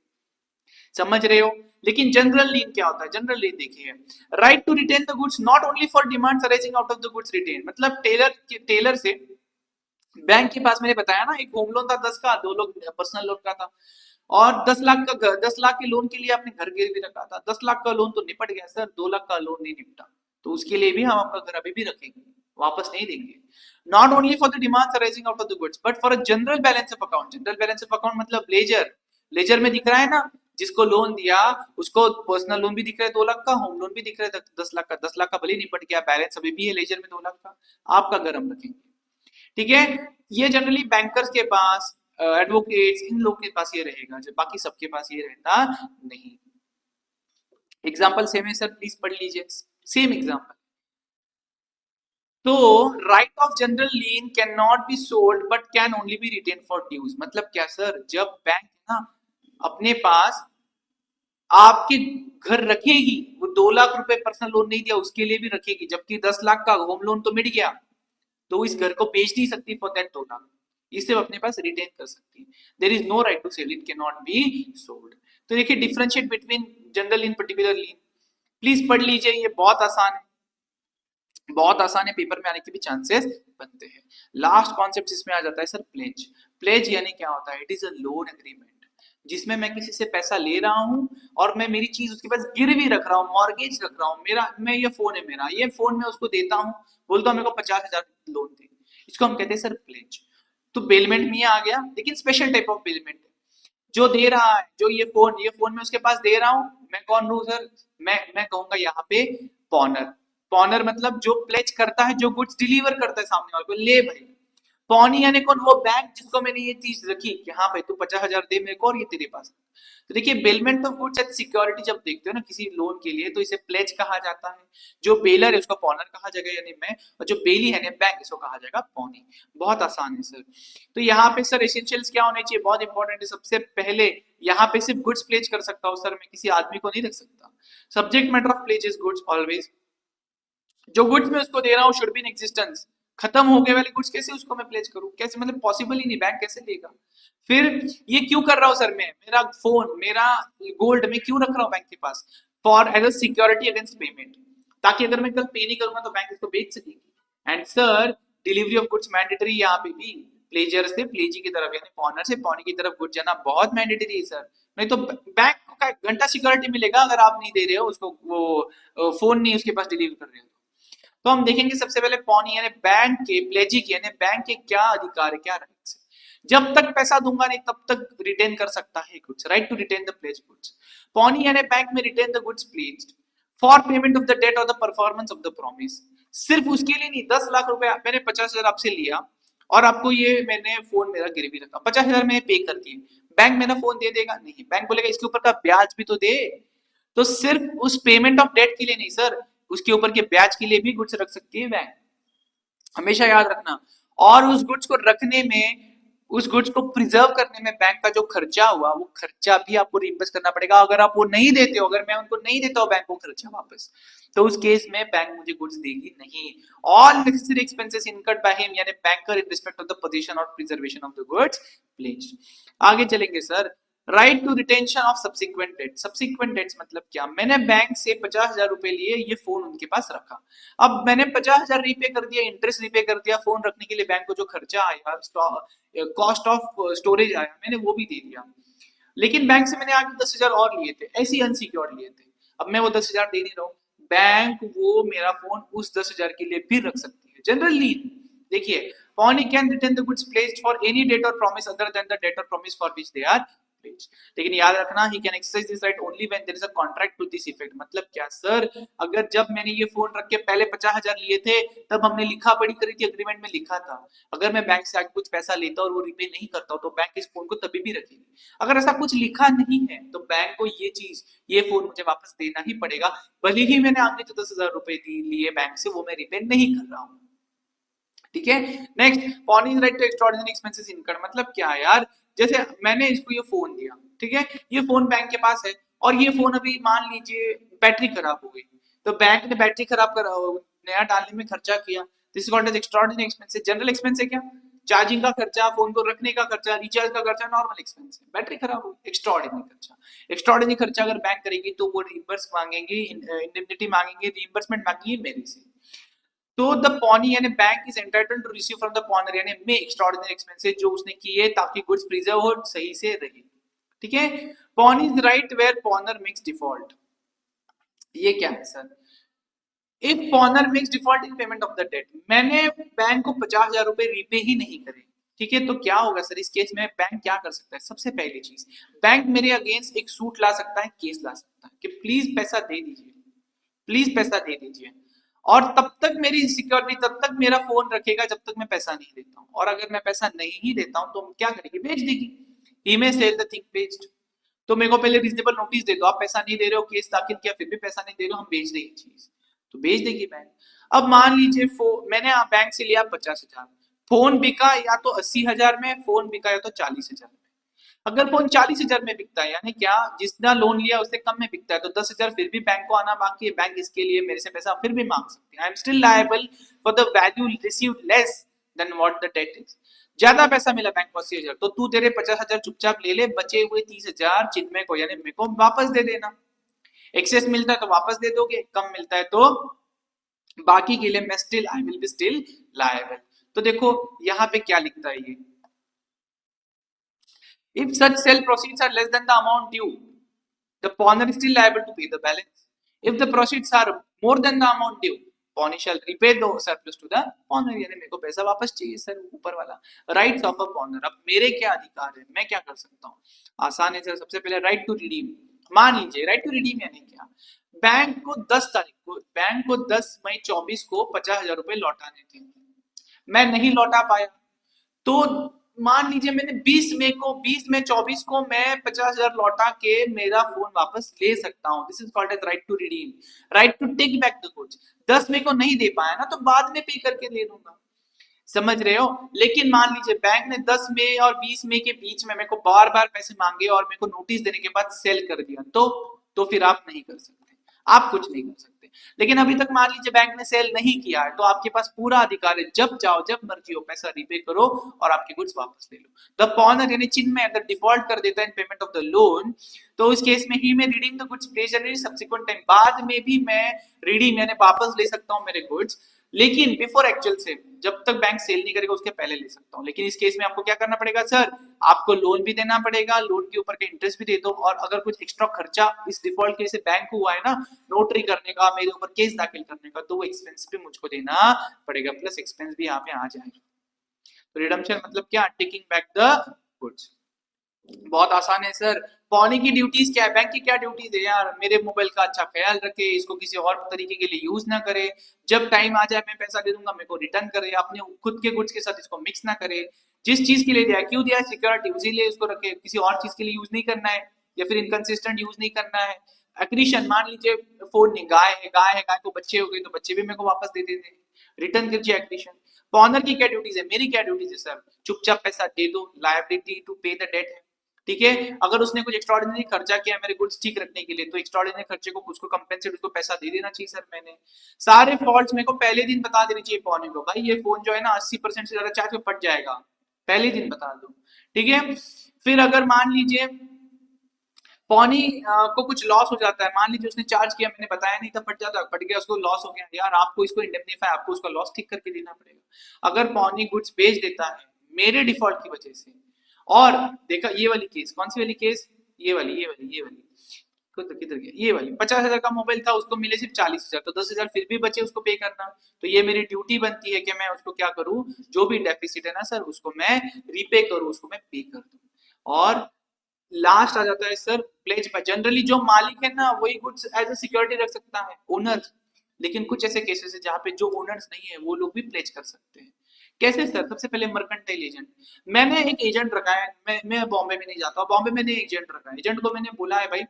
Speaker 2: समझ रहे हो? लेकिन जनरल लीन क्या होता है? जनरल लीन देखिए, right to retain the goods not only for demands arising out of the goods retain, मतलब टेलर से बैंक के पास, मैंने बताया ना, एक होम लोन था 10 का, 2 लोग पर्सनल लोन का था, और 10 लाख का 10 लाख के लोन के लिए आपने घर गिरवी रखा था, 10 लाख का लोन तो निपट गया सर, 2 लाख का लोन नहीं निपटा, तो उसके लिए भी हम आपका घर अभी भी रखेंगे, वापस नहीं देंगे। Not only for the demands arising out of the goods but for a general balance of account. General balance of account मतलब लेजर में दिख रहा है ना, जिसको लोन दिया उसको पर्सनल लोन भी दिख रहा है 2 लाख का, होम लोन भी दिख रहा है 10 लाख का भले निपट गया, बैलेंस अभी भी है लेजर में 2 लाख का, आपका घर हम रखेंगे। ठीक है, ये जनरली बैंकर्स के पास, एडवोकेट्स, इन लोग के पास ये रहेगा, जब बाकी सबके पास ये रहता नहीं। एग्जाम्पल सेम है सर, प्लीज पढ़ लीजिए, सेम एग्जाम्पल। तो right of general lien can not be sold but can only be retained for dues. मतलब क्या सर, जब बैंक ना अपने पास आपके घर रखेगी, वो 2 लाख रुपए पर्सनल लोन नहीं दिया उसके लिए भी रखेगी, जबकि 10 लाख का होम लोन तो मिट गया, तो इस घर को बेच नहीं सकती फॉर दैट 2 लाख, इसे अपने पास रिटेन कर सकती है। There is no right to sell, it can not be sold. तो देखिए differentiate between general lien particular lien, please पढ़ लीजिए, ये बहुत आसान है, बहुत आसान है, पेपर में आने के भी चांसेस बनते हैं। लास्ट कॉन्सेप्ट इसमें आ जाता है सर प्लेज। प्लेज यानी क्या होता है? It is a loan agreement, जिसमें मैं किसी से पैसा ले रहा हूं और मैं मेरी चीज उसके पास गिरवी रख रहा हूँ, मॉर्गेज रख रहा हूँ, मैं ये फोन है मेरा, ये फोन मैं उसको देता हूँ, बोलता हूँ मेरे को 50,000 लोन दे, इसको हम कहते हैं सर प्लेज। तो बेलमेंट में आ गया, लेकिन स्पेशल टाइप ऑफ बेलमेंट है, जो दे रहा है, जो ये फोन मैं उसके पास दे रहा हूँ, मैं कौन हूँ सर? मैं कहूंगा यहाँ पे पॉनर। पॉनर मतलब जो प्लेज करता है, जो गुड्स डिलीवर करता है सामने वाले को, ले भाई। पौनी यानी कौन? वो बैंक जिसको मैंने ये चीज रखी कि हाँ भाई तू 50,000 दे मेरे को और ये तेरे पास। तो देखिए bailment of goods and security जब देखते हो ना किसी लोन के लिए, तो इसे प्लेज कहा जाता है। जो बेलर है उसको पॉनर कहा जाएगा यानी मैं, और जो बेली है बैंक इसको कहा जाएगा पौनी। बहुत आसान है सर। तो यहाँ पे सर एसेंशियल्स क्या होने चाहिए? बहुत इंपॉर्टेंट है। सबसे पहले यहाँ पे सिर्फ गुड्स प्लेज कर सकता हूँ सर, मैं किसी आदमी को नहीं रख सकता। Subject matter of pledge is goods always. जो गुड्स मैं उसको दे रहा हूँ शुड बी इन एग्जिस्टेंस। खत्म हो गए वाले गुड्स कैसे उसको मैं प्लेज करूं? कैसे? मतलब पॉसिबल ही नहीं, बैंक कैसे देगा? फिर ये क्यों कर रहा हूं सर मैं? मेरा फोन, मेरा गोल्ड में क्यों रख रहा हूं बैंक के पास? For as a security against payment, ताकि अगर मैं कल पे नहीं करूंगा तो बैंक इसको बेच सकेगी। And sir delivery of goods mandatory, यहाँ पे भी प्लेजर से प्लेजी की तरफ यानी पॉनर से पॉनी की तरफ गुड्स जाना बहुत मैंडेटरी है सर। नहीं तो बैंक को का घंटा सिक्योरिटी मिलेगा अगर आप नहीं दे रहे हो उसको, वो फोन नहीं उसके पास डिलीवर कर रहे हो। तो हम देखेंगे सबसे पहले पौनी यानी बैंक के, प्लेजिक यानी बैंक के क्या अधिकार है, क्या राइट्स है। जब तक पैसा दूंगा नहीं तब तक रिटेन कर सकता है goods, right to retain the pledge goods. Pawnee यानी बैंक में retain the goods pledged for payment of the debt और the performance of the promise. सिर्फ उसके लिए नहीं, 10 लाख रुपए मैंने 50,000 आपसे लिया और आपको ये मैंने फोन मेरा गिरवी रखा, 50,000 मैंने पे कर दिए, बैंक मेरा फोन दे देगा? नहीं, बैंक बोलेगा इसके ऊपर का ब्याज भी तो दे। तो सिर्फ उस पेमेंट ऑफ डेट के लिए नहीं सर, उसके ऊपर के ब्याज के लिए भी गुड्स रख सकती है बैंक, हमेशा याद रखना। और उस गुड्स को रखने में उस गुड्स को प्रिजर्व करने में बैंक का जो खर्चा हुआ वो खर्चा भी आपको रिइंबर्स करना पड़ेगा। अगर आप वो नहीं देते हो, अगर मैं उनको नहीं देता हूँ बैंक को खर्चा वापस, तो उस केस में बैंक मुझे गुड्स देगी नहीं। All necessary expenses incurred by him यानी banker in respect of the position और preservation of the goods pledged. आगे चलेंगे sir. Right to retention of subsequent debt. Subsequent debts मतलब क्या? मैंने बैंक से 50,000 रुपए लिए, ये फोन उनके पास रखा, अब मैंने 50,000 रीपे कर दिया, इंटरेस्ट रीपे कर दिया, फोन रखने के लिए बैंक को जो खर्चा आया, कॉस्ट ऑफ स्टोरेज आया, मैंने वो भी दे दिया। लेकिन बैंक से मैंने आगे 10,000 और लिए थे, ऐसे ही अनसिक्योर्ड लिए थे। अब मैं वो 10,000 दे नहीं रहा हूँ, बैंक वो मेरा फोन उस 10,000 के लिए भी रख सकती है जनरली। देखिए, pawnee can return the goods pledged for any date or promise other than the date or promise for which they are pledged। लेकिन याद रखना, he can exercise this right only when there is a contract to this effect। मतलब क्या sir? अगर जब मैंने ये phone रख के पहले 50,000 लिए थे, तब हमने लिखा पढ़ी करी थी, अग्रीमेंट में लिखा था। अगर मैं बैंक से आगे कुछ पैसा लेता और वो रिपे नहीं करता, तो बैंक इस फोन को तभी भी रखेगी। अगर ऐसा कुछ लिखा नहीं है, तो बैंक को ये चीज, ये फोन मुझे वापस देना ही पड़ेगा, भले ही मैंने आगे जो 10,000 रुपए लिए बैंक से, वो मैं रिपे नहीं कर रहा हूँ। ठीक है। Next, pawnee right to extraordinary expenses incurred. मतलब क्या है यार? जैसे मैंने इसको ये फोन दिया, ठीक है, ये फोन बैंक के पास है, और ये फोन अभी मान लीजिए बैटरी खराब हो गई, तो बैंक ने बैटरी खराब कर नया डालने में खर्चा किया, this is called as extraordinary expenses. General expense है क्या? चार्जिंग का खर्चा, फोन को रखने का खर्चा, रिचार्ज का खर्चा नॉर्मल एक्सपेंस है। बैटरी खराब हो गई, एक्स्ट्राऑर्डिनरी खर्चा। एक्स्ट्राऑर्डिनरी खर्चा अगर बैंक करेगी तो वो रिइंबर्स मांगेंगे, इंडेमनिटी मांगेंगे, रिइंबर्समेंट मांगेंगे मेरे से। तो द pawnee यानी bank is entitled to receive from the pawnor यानी मे एक्स्ट्राऑर्डिनरी एक्सपेंसेस जो उसने किए ताकि गुड्स प्रिजर्व हो, सही से रहे। ठीक है। pawnee is right where pawnor makes default. ये क्या है sir? If pawnor makes default in payment of the debt. मैंने बैंक को 50,000 रुपए रीपे ही नहीं करे, ठीक है, तो क्या होगा सर? इस केस में बैंक क्या कर सकता है? सबसे पहली चीज, बैंक मेरे अगेंस्ट एक सूट ला सकता है, केस ला सकता है कि प्लीज पैसा दे दीजिए, प्लीज पैसा दे दीजिए। और तब तक मेरी सिक्योरिटी, तब तक मेरा फोन रखेगा जब तक मैं पैसा नहीं देता हूँ। और अगर मैं पैसा नहीं ही देता हूँ तो क्या करेगी? बेच देगी। ही मे सेल द थिंग बेच्ड। तो मेरे को पहले रीजनेबल नोटिस दे दो, आप पैसा नहीं दे रहे हो, केस दाखिल किया, फिर भी पैसा नहीं दे रहे हो, हम बेच देंगे चीज, तो बेच देगी बैंक। अब मान लीजिए मैंने बैंक से लिया 50,000, फोन बिका या तो 80,000 में, फोन बिका या तो 40,000 में। अगर फोन 40,000 में बिकता है, यानी क्या, जितना लोन लिया उससे कम में बिकता है, तो 10,000 फिर भी बैंक को आना बाकी है। बैंक इसके लिए मेरे से पैसा फिर भी मांग सकती है। I am still liable for the value received less than what the debt is. ज्यादा पैसा मिला बैंक को 80,000, तो तू तेरे 50,000 चुपचाप ले ले, बचे हुए 30,000 चिन्मय को यानी मेरे को वापस दे देना। एक्सेस मिलता है तो वापस दे दोगे, कम मिलता है तो बाकी के लिए मैं still, I will be still liable. तो देखो यहाँ पे क्या लिखता है ये, if such sale proceeds are less than the amount due, the pawnee is still liable to pay the balance. If the proceeds are more than the amount due, pawnee shall repay the surplus to the pawnee। यानी मेरे को पैसा वापस चाहिए sir, ऊपर वाला rights of a पॉनर। अब मेरे क्या अधिकार है, मैं क्या कर सकता हूँ? आसान है सर। सबसे पहले राइट टू रिडीम। मान लीजिए राइट टू रिडीम यानी क्या? बैंक को 10 तारीख को, बैंक को 10 मई 24 को 50,000 रुपए लौटाने थे, मैं नहीं लौटा पाया, तो मान लीजिए मैंने 20 मई को, 20 मई 24 को मैं 50,000 लौटा के मेरा फोन वापस ले सकता हूँ। This is called as right to redeem, right to take back the goods. 10 मई को नहीं दे पाया ना, तो बाद में पे करके ले लूंगा, समझ रहे हो? लेकिन मान लीजिए बैंक ने 10 मई और 20 मई के बीच में मेरे को बार बार पैसे मांगे और मेरे को नोटिस देने के बाद सेल कर दिया, तो फिर आप नहीं कर सकते, आप कुछ नहीं कर सकते। लेकिन अभी तक मान लीजिए बैंक ने सेल नहीं किया है, तो आपके पास पूरा अधिकार है, जब चाहो जब मर्जी हो पैसा रीपे करो और आपके गुड्स वापस ले लो। द पॉनर यानी चिन्मय अगर डिफॉल्ट कर देता है इन पेमेंट ऑफ द लोन, तो इस केस में ही मैं redeem the goods pledged in subsequent time. बाद में भी मैं रिडीम यानी वापस ले सकता हूं मेरे गुड्स, लेकिन बिफोर एक्चुअल सेल, जब तक बैंक सेल नहीं करेगा उसके पहले ले सकता हूँ। लेकिन इस केस में आपको क्या करना पड़ेगा सर? आपको लोन भी देना पड़ेगा, लोन के ऊपर का इंटरेस्ट भी दे दो, और अगर कुछ एक्स्ट्रा खर्चा इस डिफॉल्ट केस से बैंक को हुआ है ना, नोटरी करने का, मेरे ऊपर केस दाखिल करने का, तो वो एक्सपेंस भी मुझको देना पड़ेगा, प्लस एक्सपेंस भी यहाँ पे आ जाएगा। तो रिडम्पशन मतलब क्या? Taking back the goods. बहुत आसान है सर। पॉनी की ड्यूटीज क्या है? बैंक की क्या ड्यूटीज है यार? मेरे मोबाइल का अच्छा ख्याल रखे, इसको किसी और तरीके के लिए यूज ना करे, जब टाइम आ जाए मैं पैसा दे दूंगा, मेरे को रिटर्न करे, अपने खुद के गुड्स के साथ इसको मिक्स ना करे। जिस चीज के लिए दिया, क्यों दिया? सिक्योरिटी, उसी लिए इसको रखे, किसी और चीज के लिए यूज नहीं करना है, या फिर इनकंसिस्टेंट यूज नहीं करना है। एक्रीशन, मान लीजिए फोन नहीं, गाय को बच्चे हो गए तो बच्चे भी मेरे को वापस दे देते हैं, रिटर्न कीजिए एक्रीशन। पॉनर की क्या ड्यूटीज है, मेरी क्या ड्यूटीज है सर, चुपचाप पैसा दे दो, लायबिलिटी टू पे द डेट है, ठीक है। अगर उसने कुछ एक्स्ट्राऑर्डिनरी खर्चा किया मेरे गुड्स ठीक रखने के लिए, तो एक्स्ट्राऑर्डिनरी खर्चे को उसको कंपेंसेट, उसको पैसा दे देना चाहिए सर। मैंने सारे फॉल्ट्स मेरे को पहले दिन बता देनी चाहिए पौने को, भाई ये फोन जो है ना 80% से ज्यादा चार्ज में फट जाएगा, पहले दिन बता दो, ठीक है। फिर अगर मान लीजिए पौनी को कुछ लॉस हो जाता है, मान लीजिए उसने चार्ज किया मैंने बताया नहीं था, फट जाता है, फट गया, उसको लॉस हो गया, यार आपको इसको इंडेमनीफाई, आपको उसका लॉस ठीक करके देना पड़ेगा। अगर पौनी गुड्स बेच देता है मेरे डिफॉल्ट की वजह से, और देखा ये वाली केस, कौन सी वाली केस, ये वाली किधर गया, ये वाली 50,000 का मोबाइल था, उसको मिले सिर्फ 40,000, तो 10,000 फिर भी बचे उसको पे करना, तो ये मेरी ड्यूटी बनती है कि मैं उसको क्या करूं, जो भी डेफिसिट है ना सर उसको मैं रीपे करूं, उसको मैं पे कर दूं। और लास्ट आ जाता है सर प्लेज पर, जनरली जो मालिक है ना वही गुड्स एज ए सिक्योरिटी रख सकता है, ओनर, लेकिन कुछ ऐसे केसेस है जहाँ पे जो ओनर्स नहीं है वो लोग भी प्लेज कर सकते हैं। कैसे सर, सबसे पहले मर्केंटाइल एजेंट, मैंने एक एजेंट रखा है, मैं बॉम्बे में नहीं जाता, बॉम्बे में मैंने एजेंट रखा है, एजेंट को मैंने बोला है भाई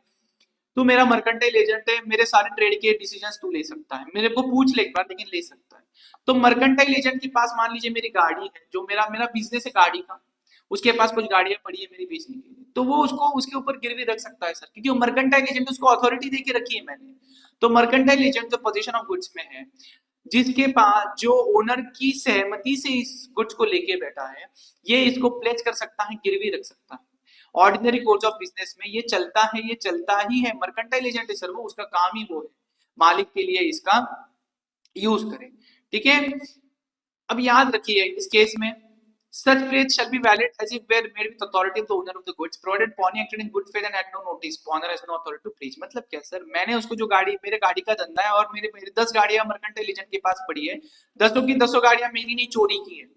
Speaker 2: तू मेरा मर्केंटाइल एजेंट है, मेरे सारे ट्रेड के डिसीजंस तू ले सकता है, मेरे को पूछ ले एक बार लेकिन ले सकता है। तो मर्केंटाइल एजेंट के पास मान लीजिए मेरी गाड़ी है, जो मेरा मेरा बिजनेस है गाड़ी का, उसके पास कुछ गाड़ियां पड़ी है मेरी बेचने के लिए, तो वो उसको उसके ऊपर गिरवी रख सकता है सर, क्योंकि वो मर्केंटाइल एजेंट, उसको अथॉरिटी दे के रखी है मैंने। तो मर्केंटाइल एजेंट जो पोजीशन ऑफ गुड्स में है, जिसके पास जो ओनर की सहमति से इस गुड्स को लेके बैठा है, ये इसको प्लेज कर सकता है, गिरवी रख सकता है। ऑर्डिनरी कोर्स ऑफ बिजनेस में ये चलता है, ये चलता ही है, मर्केंटाइल एजेंट है सर वो, उसका काम ही वो है मालिक के लिए इसका यूज करें, ठीक है। अब याद रखिए इस केस में such pledge shall be valid as if were made with authority of the owner of the goods provided pawnee acted in good faith and had no notice, pawner has no authority to pledge। मतलब क्या sir, मैंने उसको जो गाड़ी, मेरे गाड़ी का धंधा है और मेरे मेरे 10 गाड़ियां मर्केंटाइल एजेंट के पास पड़ी है, 10 की 10 गाड़ियां मेरी नहीं, चोरी की है।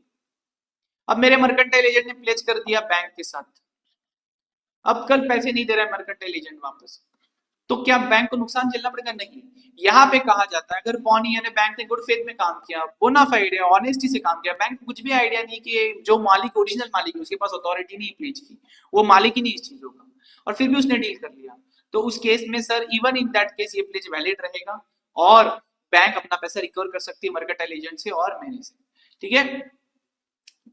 Speaker 2: अब मेरे मर्केंटाइल एजेंट ने प्लेज कर दिया बैंक के साथ, अब कल पैसे नहीं दे रहा है मर्केंटाइल एजेंट वापस, तो क्या बैंक को नुकसान झेलना पड़ेगा? नहीं। यहाँ पे कहा जाता है अगर पौनी यानी बैंक ने गुड फेथ में काम किया, बोनाफाइड है, ऑनेस्टी से काम किया, बैंक को कुछ भी आइडिया नहीं कि जो मालिक, ओरिजिनल मालिक है, उसके पास अथॉरिटी नहीं प्लीज की, वो मालिक ही नहीं इस चीजों का, और फिर भी उसने डील कर लिया, तो उस केस में sir even in that case ये प्लेज वैलिड रहेगा और बैंक अपना पैसा रिकवर कर सकती है मर्केंटाइल एजेंट से और मेरे से, ठीक है।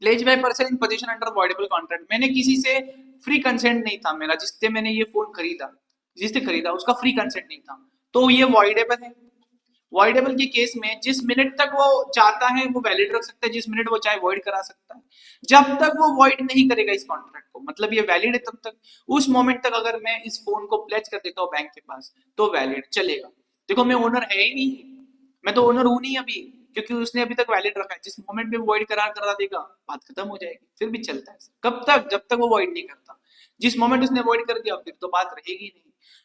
Speaker 2: Pledge by person in position under voidable contract, मैंने किसी से फ्री कंसेंट नहीं था मेरा, जिससे मैंने ये फोन खरीदा, जिसने खरीदा उसका फ्री कंसेंट नहीं था, तो ये वॉइडेबल है। वॉइडेबल के केस में जिस मिनट तक वो चाहता है वो वैलिड रख सकता है, जिस मिनट वो चाहे वॉइड करा सकता है, जब तक वो वॉइड नहीं करेगा इस कॉन्ट्रैक्ट को, मतलब ये वैलिड है तब तक, उस मोमेंट तक अगर मैं इस फोन को प्लेज कर देता हूँ बैंक के पास तो वैलिड चलेगा। देखो मैं ओनर है ही नहीं, मैं तो ओनर हूं नहीं अभी, क्योंकि उसने अभी तक वैलिड रखा है, जिस मोमेंट में वॉइड करार करा देगा बात खत्म हो जाएगी, फिर भी चलता है। कब तक? जब तक वो वॉइड नहीं करता, जिस मोमेंट उसने वॉइड कर दिया फिर तो बात रहेगी नहीं।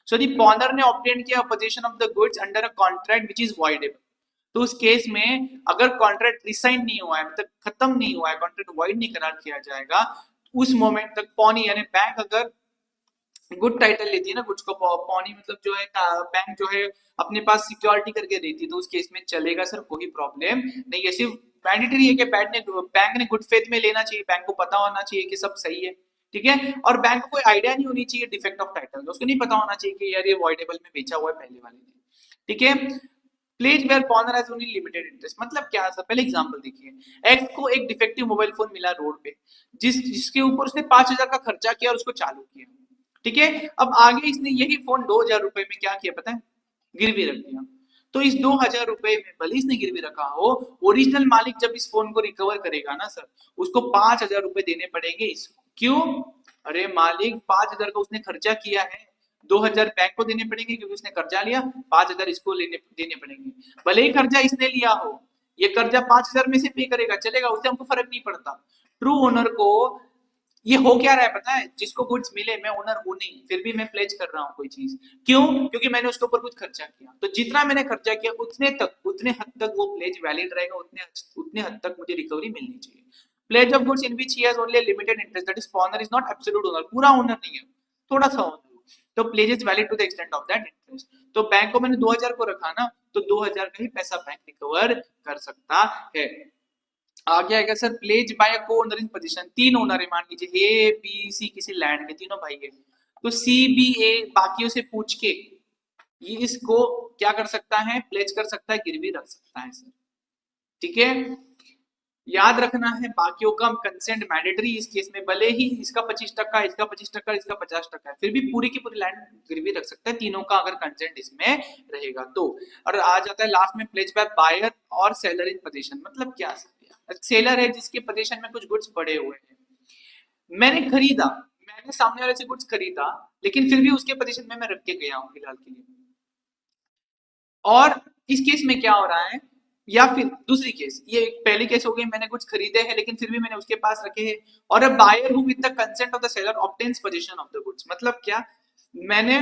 Speaker 2: सो दी पॉनर ने ऑब्टेन किया position of the goods under a contract which is voidable, तो उस केस में अगर कॉन्ट्रैक्ट रिसाइन नहीं हुआ है, मतलब खत्म नहीं हुआ है, कॉन्ट्रैक्ट वॉइड नहीं करार किया जाएगा, उस मोमेंट तक पौनी यानी बैंक अगर गुड टाइटल लेती है ना, गुड्स को पौनी मतलब जो है बैंक जो है अपने पास सिक्योरिटी करके देती है, तो उस केस में चलेगा सर, कोई प्रॉब्लम नहीं है। सिर्फ मैंडेटरी है कि बैंक ने गुड फेथ में लेना चाहिए, बैंक को पता होना चाहिए कि सब सही है, ठीक है, और बैंक को कोई आइडिया नहीं होनी चाहिए डिफेक्ट ऑफ टाइटल, उसको नहीं पता होना चाहिए कि यार ये वॉइडेबल में बेचा हुआ है पहले वाले ने, ठीक है। Pledge where pawnor has only limited interest, मतलब क्या है? पहले एग्जांपल देखिए, एक्स को एक डिफेक्टिव मोबाइल फोन मिला रोड पे, जिसके ऊपर उसने 5,000 का खर्चा किया और उसको चालू किया, ठीक है। अब आगे इसने यही फोन 2,000 रुपए में क्या किया पता है? गिरवी रख दिया। तो इस 2,000 रुपए में भले इसने गिरवी रखा हो, ओरिजिनल मालिक जब इस फोन को रिकवर करेगा ना सर, उसको 5,000 रुपए देने पड़ेंगे इसको। क्यों? अरे मालिक 5,000 का उसने खर्चा किया है, 2,000 बैंक को देने पड़ेंगे क्योंकि उसने कर्जा लिया, 5,000 इसको देने पड़ेंगे। भले ही कर्जा इसने लिया हो, ये कर्जा 5,000 में से पे करेगा, चलेगा, उससे हमको फर्क नहीं पड़ता। ट्रू ओनर को ये हो क्या रहा है पता है? जिसको गुड्स मिले, मैं ओनर हूं नहीं, फिर भी मैं प्लेज कर रहा हूँ कोई चीज, क्यों? क्योंकि मैंने उसके ऊपर कुछ खर्चा किया, तो जितना मैंने खर्चा किया उतने हद तक वो प्लेज वैलिड रहेगा, उतने हद तक मुझे रिकवरी मिलनी चाहिए। Pledge of goods in which he has only a limited interest, that is pawnor is not absolute owner, पूरा ओनर नहीं है, थोड़ा सा ओनर, तो pledge is valid to the extent of that interest. तो बैंक को मैंने 2,000 को रखा ना, तो 2,000 का ही पैसा बैंक रिकवर कर सकता है। आगे आएगा सर प्लेज बाय अ को ओनर इन पोजीशन, 3 ओनर है, मान लीजिए ए बी सी किसी लैंड के, तीनों भाई है, तो सी बी ए बाकियों से पूछ के ये इसको क्या कर सकता है, प्लेज कर सकता है, गिरवी रख सकता है सर। ठीक है, याद रखना है बाकियों का कंसेंट मैंडेटरी इस केस में, भले ही इसका 25%, इसका 25%, इसका 50% है, फिर भी पूरी की पूरी लैंड गिरवी रख सकता है तीनों का अगर कंसेंट इसमें रहेगा तो। और आ जाता है लास्ट में प्लेज बाय बायर और सेलर इन पोजीशन। मतलब क्या सेलर है जिसके पोजीशन में कुछ गुड्स पड़े हुए हैं, मैंने खरीदा, मैंने सामने वाले से गुड्स खरीदा, लेकिन फिर भी उसके पोजीशन में मैं रख के गया हूं फिलहाल के लिए। और इस केस में क्या हो रहा है, या फिर दूसरी केस, ये पहली केस हो गई मैंने कुछ खरीदे हैं लेकिन फिर भी मैंने उसके पास रखे हैं, और a buyer who with the consent of the seller obtains position of the goods. मतलब क्या, मैंने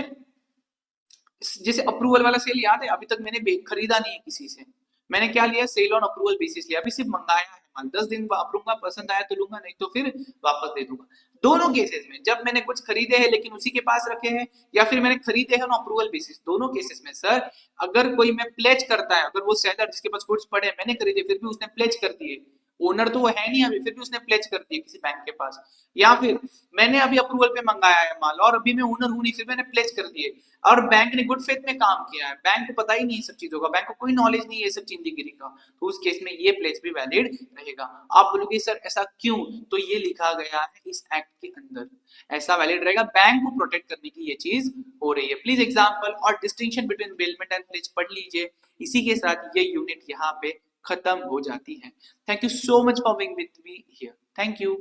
Speaker 2: जैसे अप्रूवल वाला सेल याद है, अभी तक मैंने खरीदा नहीं है किसी से, मैंने क्या लिया, सेल ऑन अप्रूवल बेसिस लिया, अभी सिर्फ मंगाया है माल, 10 दिन वापरूंगा, पसंद आया तो लूंगा, नहीं तो फिर वापस दे दूंगा। दोनों केसेस में जब मैंने कुछ खरीदे हैं लेकिन उसी के पास रखे हैं, या फिर मैंने खरीदे हैं ऑन अप्रूवल बेसिस, दोनों केसेस में सर अगर कोई मैं प्लेज करता है, अगर वो सेलर जिसके पास गुड्स पड़े मैंने खरीदे फिर भी उसने प्लेज कर दिए, ओनर तो वो है नहीं अभी, फिर भी उसने प्लेज कर दिए किसी बैंक के पास, या फिर मैंने अभी अप्रूवल पे मंगाया है माल और अभी मैं ओनर हूं नहीं, फिर मैंने प्लेज कर दिए और बैंक ने गुड फेथ में काम किया है, बैंक को पता ही नहीं है सब चीजों का, बैंक को कोई नॉलेज नहीं है ये सब चिंदीगिरी का, तो उस केस में ये प्लेज भी वैलिड रहेगा। आप बोलोगे सर ऐसा क्यों, तो ये लिखा गया है इस एक्ट के अंदर, ऐसा वैलिड रहेगा, बैंक को प्रोटेक्ट करने की ये चीज हो रही है। प्लीज एग्जाम्पल और distinction between bailment and pledge पढ़ लीजिए, इसी के साथ ये यूनिट यहाँ पे खत्म हो जाती है। Thank you so much for being with me here, thank you.